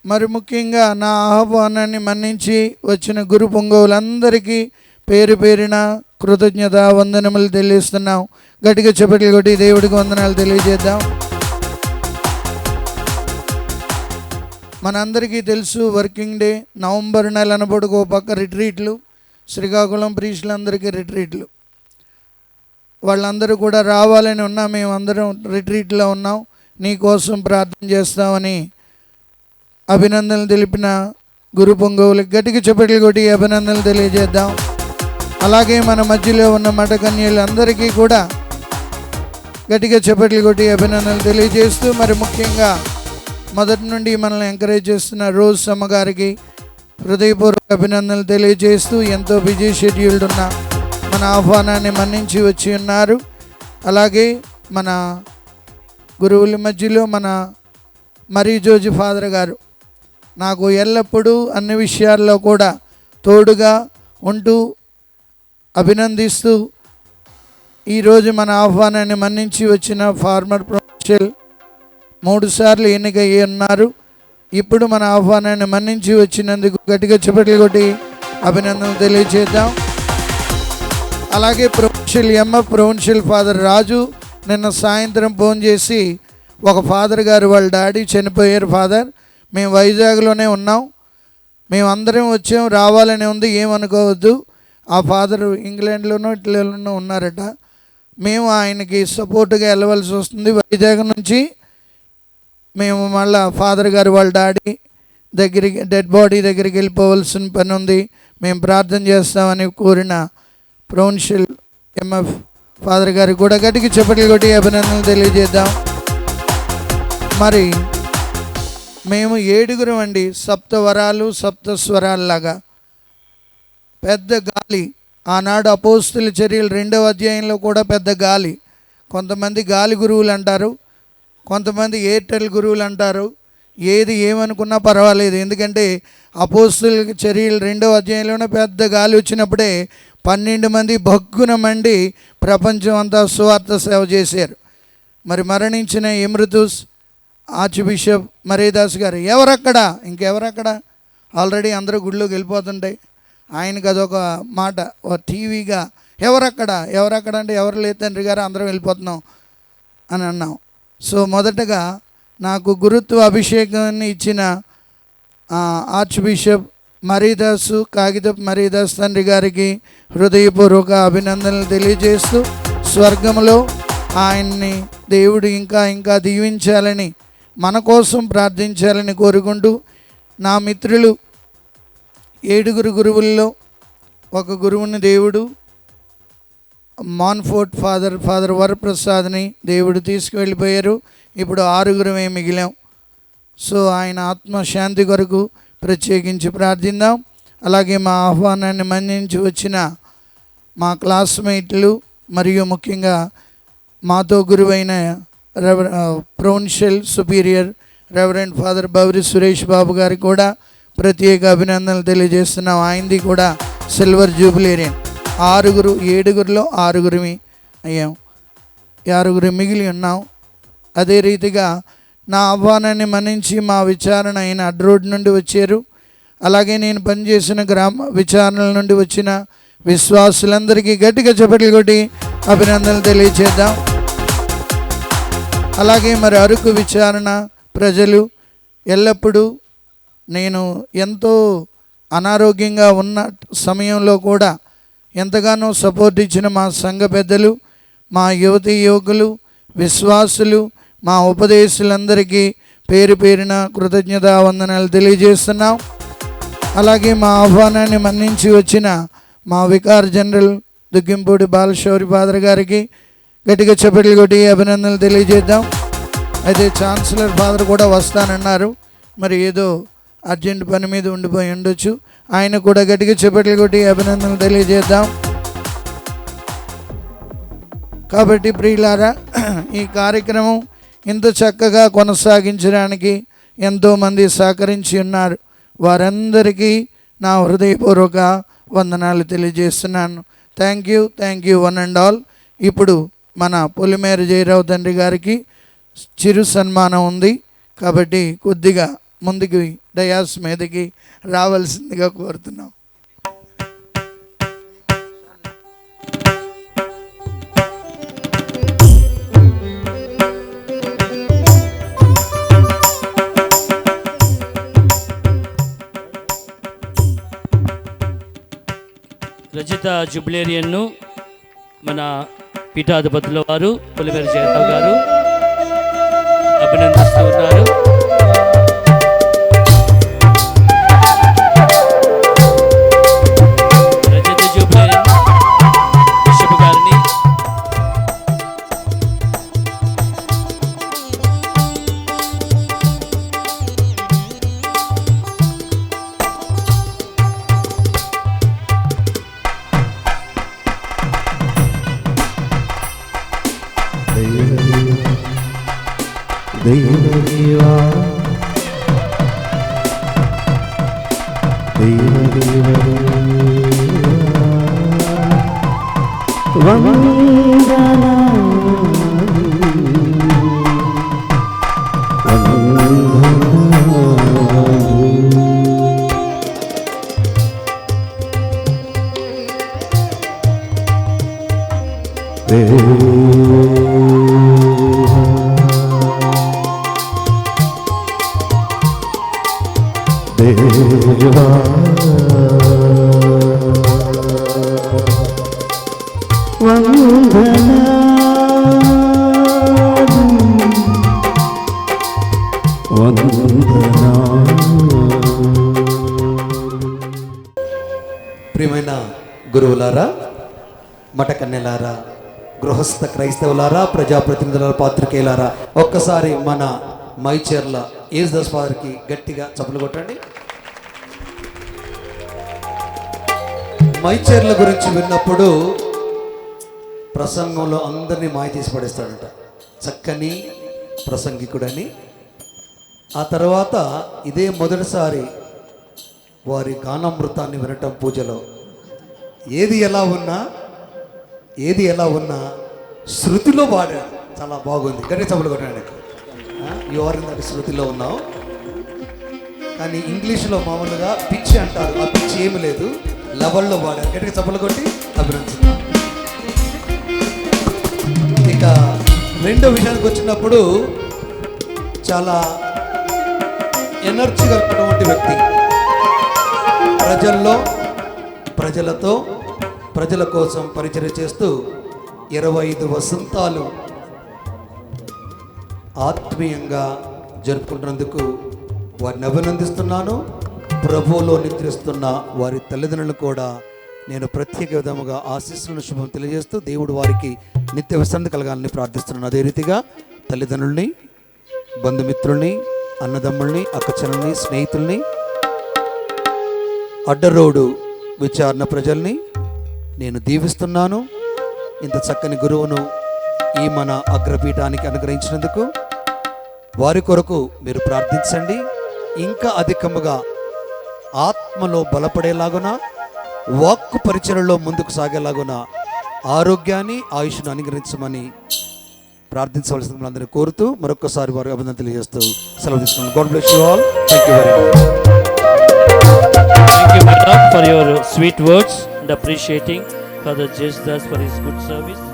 మరి ముఖ్యంగా నా ఆహ్వానాన్ని మన్నించి వచ్చిన గురు పొంగవులందరికీ పేరు పేరిన కృతజ్ఞత వందనములు తెలియజేస్తున్నాం. గట్టిగా చప్పట్లు కొట్టి దేవుడికి వందనాలు తెలియజేద్దాం. మనందరికీ తెలుసు, వర్కింగ్ డే నవంబర్ నెల అనబడుకు పక్క రిట్రీట్లు, శ్రీకాకుళం ప్రీస్టులందరికీ రిట్రీట్లు, వాళ్ళందరూ కూడా రావాలని ఉన్నాం. మేమందరం రిట్రీట్లో ఉన్నాం, నీ కోసం ప్రార్థన చేస్తామని అభినందనలు తెలిపిన గురు పొంగవులకు గట్టిగా చప్పట్లు కొట్టి అభినందనలు తెలియజేద్దాం. అలాగే మన మధ్యలో ఉన్న మఠకన్యలందరికీ కూడా గట్టిగా చప్పట్లు కొట్టి అభినందనలు తెలియజేస్తూ, మరి ముఖ్యంగా మొదటి నుండి మనల్ని ఎంకరేజ్ చేస్తున్న రోజ్ సమ్మ గారికి హృదయపూర్వక అభినందనలు తెలియజేస్తూ, ఎంతో బిజీ షెడ్యూల్డ్ ఉన్న మన ఆహ్వానాన్ని మన్నించి వచ్చి ఉన్నారు. అలాగే మన గురువుల మధ్యలో మన మరీ జోజి ఫాదర్ గారు నాకు ఎల్లప్పుడూ అన్ని విషయాల్లో కూడా తోడుగా ఉంటూ అభినందిస్తూ ఈరోజు మన ఆహ్వానాన్ని మన్నించి వచ్చిన ఫార్మర్ ప్రొఫెషనల్ 3 సార్లు ఎన్నికయ్యి ఉన్నారు. ఇప్పుడు మన ఆహ్వానాన్ని మన్నించి వచ్చినందుకు గట్టిగా చప్పట్లు కొట్టి అభినందనలు తెలియజేద్దాం. అలాగే ప్రొఫెషనల్ ఎంఎఫ్ ప్రొవిన్షియల్ ఫాదర్ రాజు నిన్న సాయంత్రం ఫోన్ చేసి, ఒక ఫాదర్ గారు వాళ్ళ డాడీ చనిపోయారు ఫాదర్, మేము వైజాగ్లోనే ఉన్నాం, మేము అందరం వచ్చాం, రావాలని ఉంది, ఏమనుకోవద్దు. ఆ ఫాదర్ ఇంగ్లాండ్లోనో ఇట్లలోనో ఉన్నారట, మేము ఆయనకి సపోర్ట్గా వెళ్ళవలసి వస్తుంది. వైజాగ్ నుంచి మేము మళ్ళా ఫాదర్ గారు వాళ్ళ డాడీ దగ్గరికి, డెడ్ బాడీ దగ్గరికి వెళ్ళిపోవలసిన పని ఉంది, మేము ప్రార్థన చేస్తామని కోరిన ప్రొవిన్షియల్ ఎంఎఫ్ ఫాదర్ గారికి కూడా గట్టిగా చప్పట్లు కొట్టి అభినందనలు తెలియజేద్దాం. మరి మేము 7 అండి, సప్తవరాలు సప్తస్వరాల్లాగా. పెద్ద గాలి, ఆనాడు అపోస్తుల చర్యలు 2వ అధ్యాయంలో కూడా పెద్ద గాలి. కొంతమంది గాలి గురువులు అంటారు, కొంతమంది ఎయిర్టెల్ గురువులు అంటారు. ఏది ఏమనుకున్నా పర్వాలేదు, ఎందుకంటే అపోస్తుల చర్యలు 2వ అధ్యాయంలోనే పెద్ద గాలి వచ్చినప్పుడే 12 మంది భగ్గున మండి ప్రపంచం అంతా సువార్త సేవ చేశారు. మరి మరణించిన ఎమ్రితుస్ ఆర్చ్ బిషప్ మరీదాస్ గారు, ఎవరక్కడ, ఇంకెవరక్కడ, ఆల్రెడీ అందరూ గుడిలోకి వెళ్ళిపోతుంటాయి. ఆయనకు అదొక మాట, టీవీగా ఎవరక్కడ అంటే ఎవరు లేదు తండ్రి గారు, అందరం వెళ్ళిపోతున్నాం అని అన్నాం. సో మొదటగా నాకు గురుత్వ అభిషేకాన్ని ఇచ్చిన ఆర్చ్ బిషప్ మరీదాసు, కాగితపు మరీదాస్ తండ్రి గారికి హృదయపూర్వక అభినందనలు తెలియజేస్తూ, స్వర్గంలో ఆయన్ని దేవుడు ఇంకా ఇంకా దీవించాలని మన కోసం ప్రార్థించాలని కోరుకుంటూ, నా మిత్రులు 7 గురువుల్లో ఒక గురువుని దేవుడు మాన్ఫోర్ట్ ఫాదర్ వరప్రసాద్ని దేవుడు తీసుకువెళ్ళిపోయారు. ఇప్పుడు 6 మిగిలాం. సో ఆయన ఆత్మశాంతి కొరకు ప్రత్యేకించి ప్రార్థిద్దాం. అలాగే మా ఆహ్వానాన్ని మన్నించి వచ్చిన మా క్లాస్మేట్లు మరియు ముఖ్యంగా మాతో గురువైన provincial superior reverend father Bouri Suresh Babu గారికి కూడా ప్రత్యేక అభినందనలు తెలియజేస్తున్నాం. ఆయనది కూడా సిల్వర్ జూబిలేరియన్. 7లో 6 అయ్యాం, 6 మిగిలి ఉన్నాం. అదే రీతిగా నా ఆహ్వానాన్ని మన్నించి మా విచారణ అయిన అడ్రోడ్ నుండి వచ్చారు. అలాగే నేను పనిచేసిన గ్రామ విచారణల నుండి వచ్చిన విశ్వాసులందరికీ గట్టిగా చప్పట్లు కొట్టి అభినందనలు తెలియచేద్దాం. అలాగే మరి అరకు విచారణ ప్రజలు ఎల్లప్పుడూ నేను ఎంతో అనారోగ్యంగా ఉన్న సమయంలో కూడా ఎంతగానో సపోర్ట్ ఇచ్చిన మా సంఘ పెద్దలు, మా యువతీ యువకులు, విశ్వాసులు, మా ఉపదేశులందరికీ పేరు పేరున కృతజ్ఞతా వందనాలు తెలియజేస్తున్నాం. అలాగే మా ఆహ్వానాన్ని మన్నించి వచ్చిన మా vicar general Duggimpudi Balashowry father గారికి గట్టిగా చప్పట్లు కొట్టి అభినందనలు తెలియజేద్దాం. అయితే ఛాన్సలర్ ఫాదర్ కూడా వస్తానన్నారు, మరి ఏదో అర్జెంట్ పని మీద ఉండిపోయి ఉండొచ్చు. ఆయన కూడా గట్టిగా చప్పట్లు కొట్టి అభినందనలు తెలియజేద్దాం. కాబట్టి ప్రియులారా, ఈ కార్యక్రమం ఇంత చక్కగా కొనసాగించడానికి ఎంతోమంది సహకరించి ఉన్నారు. వారందరికీ నా హృదయపూర్వక వందనాలు తెలియజేస్తున్నాను. Thank you one and all. ఇప్పుడు మన పొలిమేర జయరావు తండ్రి గారికి చిరు సన్మానం ఉంది. కాబట్టి కొద్దిగా ముందుకి డయాస్ మీదకి రావాల్సిందిగా కోరుతున్నాం. రజిత జుబ్లేరియన్ను మన పీఠాధిపతుల వారు పొలిమేర జయరావు గారు అభినందిస్తూ ఉన్నారు. రజిత జుబ్లేరియన్ బిషప్ గారిని దేవదేవా ప్రియమైన గురువులారా, మఠకన్యలారా, గృహస్థ క్రైస్తవులారా, ప్రజాప్రతినిధుల పాత్రికేయులారా, ఒక్కసారి మన మైచెర్ల యేసుదాస్ ఫాదర్కి గట్టిగా చప్పట్లు కొట్టండి. మైచెర్ల గురించి విన్నప్పుడు ప్రసంగంలో అందరినీ మాయ తీసి పడేస్తాడంట. చక్కని ప్రసంగికుడని. ఆ తర్వాత ఇదే మొదటిసారి వారి గానామృతాన్ని వినటం పూజలో. ఏది ఎలా ఉన్నా శృతిలో పాడాడు. చాలా బాగుంది. గట్టిగా చప్పట్లు కొట్టండి. యు ఆర్ ఇన్ దట్ శృతిలో ఉన్నావు. కానీ ఇంగ్లీష్లో మామూలుగా పిచ్ అంటారు. ఆ పిచ్ ఏమి లేదు, లెవెల్లో పాడారు. గట్టిగా చప్పట్లు కొట్టి అభినందిస్తున్నాను. ఇక రెండో విషయానికి వచ్చినప్పుడు చాలా ఎనర్జీ కలిగినటువంటి వ్యక్తి. ప్రజలతో ప్రజల కోసం పరిచయం చేస్తూ 25 వసంతాలు ఆత్మీయంగా జరుపుకుంటున్నందుకు వారిని అభినందిస్తున్నాను. ప్రభువులో నిద్రిస్తున్న వారి తల్లిదండ్రులను కూడా నేను ప్రత్యేక విధముగా ఆశీస్సులను శుభం తెలియజేస్తూ దేవుడు వారికి నిత్య విశ్రాంతి కలగాలని ప్రార్థిస్తున్నాను. అదే రీతిగా తల్లిదండ్రుల్ని, బంధుమిత్రుల్ని, అన్నదమ్ముల్ని, అక్కచెల్లెల్ని, స్నేహితుల్ని, అడ్డరోడు విచారణ ప్రజల్ని నేను దీవిస్తున్నాను. ఇంత చక్కని గురువును ఈ మన అగ్రపీఠానికి అనుగ్రహించినందుకు వారి కొరకు మీరు ప్రార్థించండి. ఇంకా అధికముగా ఆత్మలో బలపడేలాగున, వాక్కు పరిచయలో ముందుకు సాగేలాగున ఆరోగ్యాన్ని, ఆయుష్ను అనుగ్రహించమని ప్రార్థించవలసిన అందరినీ కోరుతూ మరొకసారి వారికి అభినందనలు తెలియజేస్తూ సెలవు తీసుకున్నాను. God bless you all. Thank you very much. Thank you, madam, for your sweet words and appreciating Father Jesudas for his good service.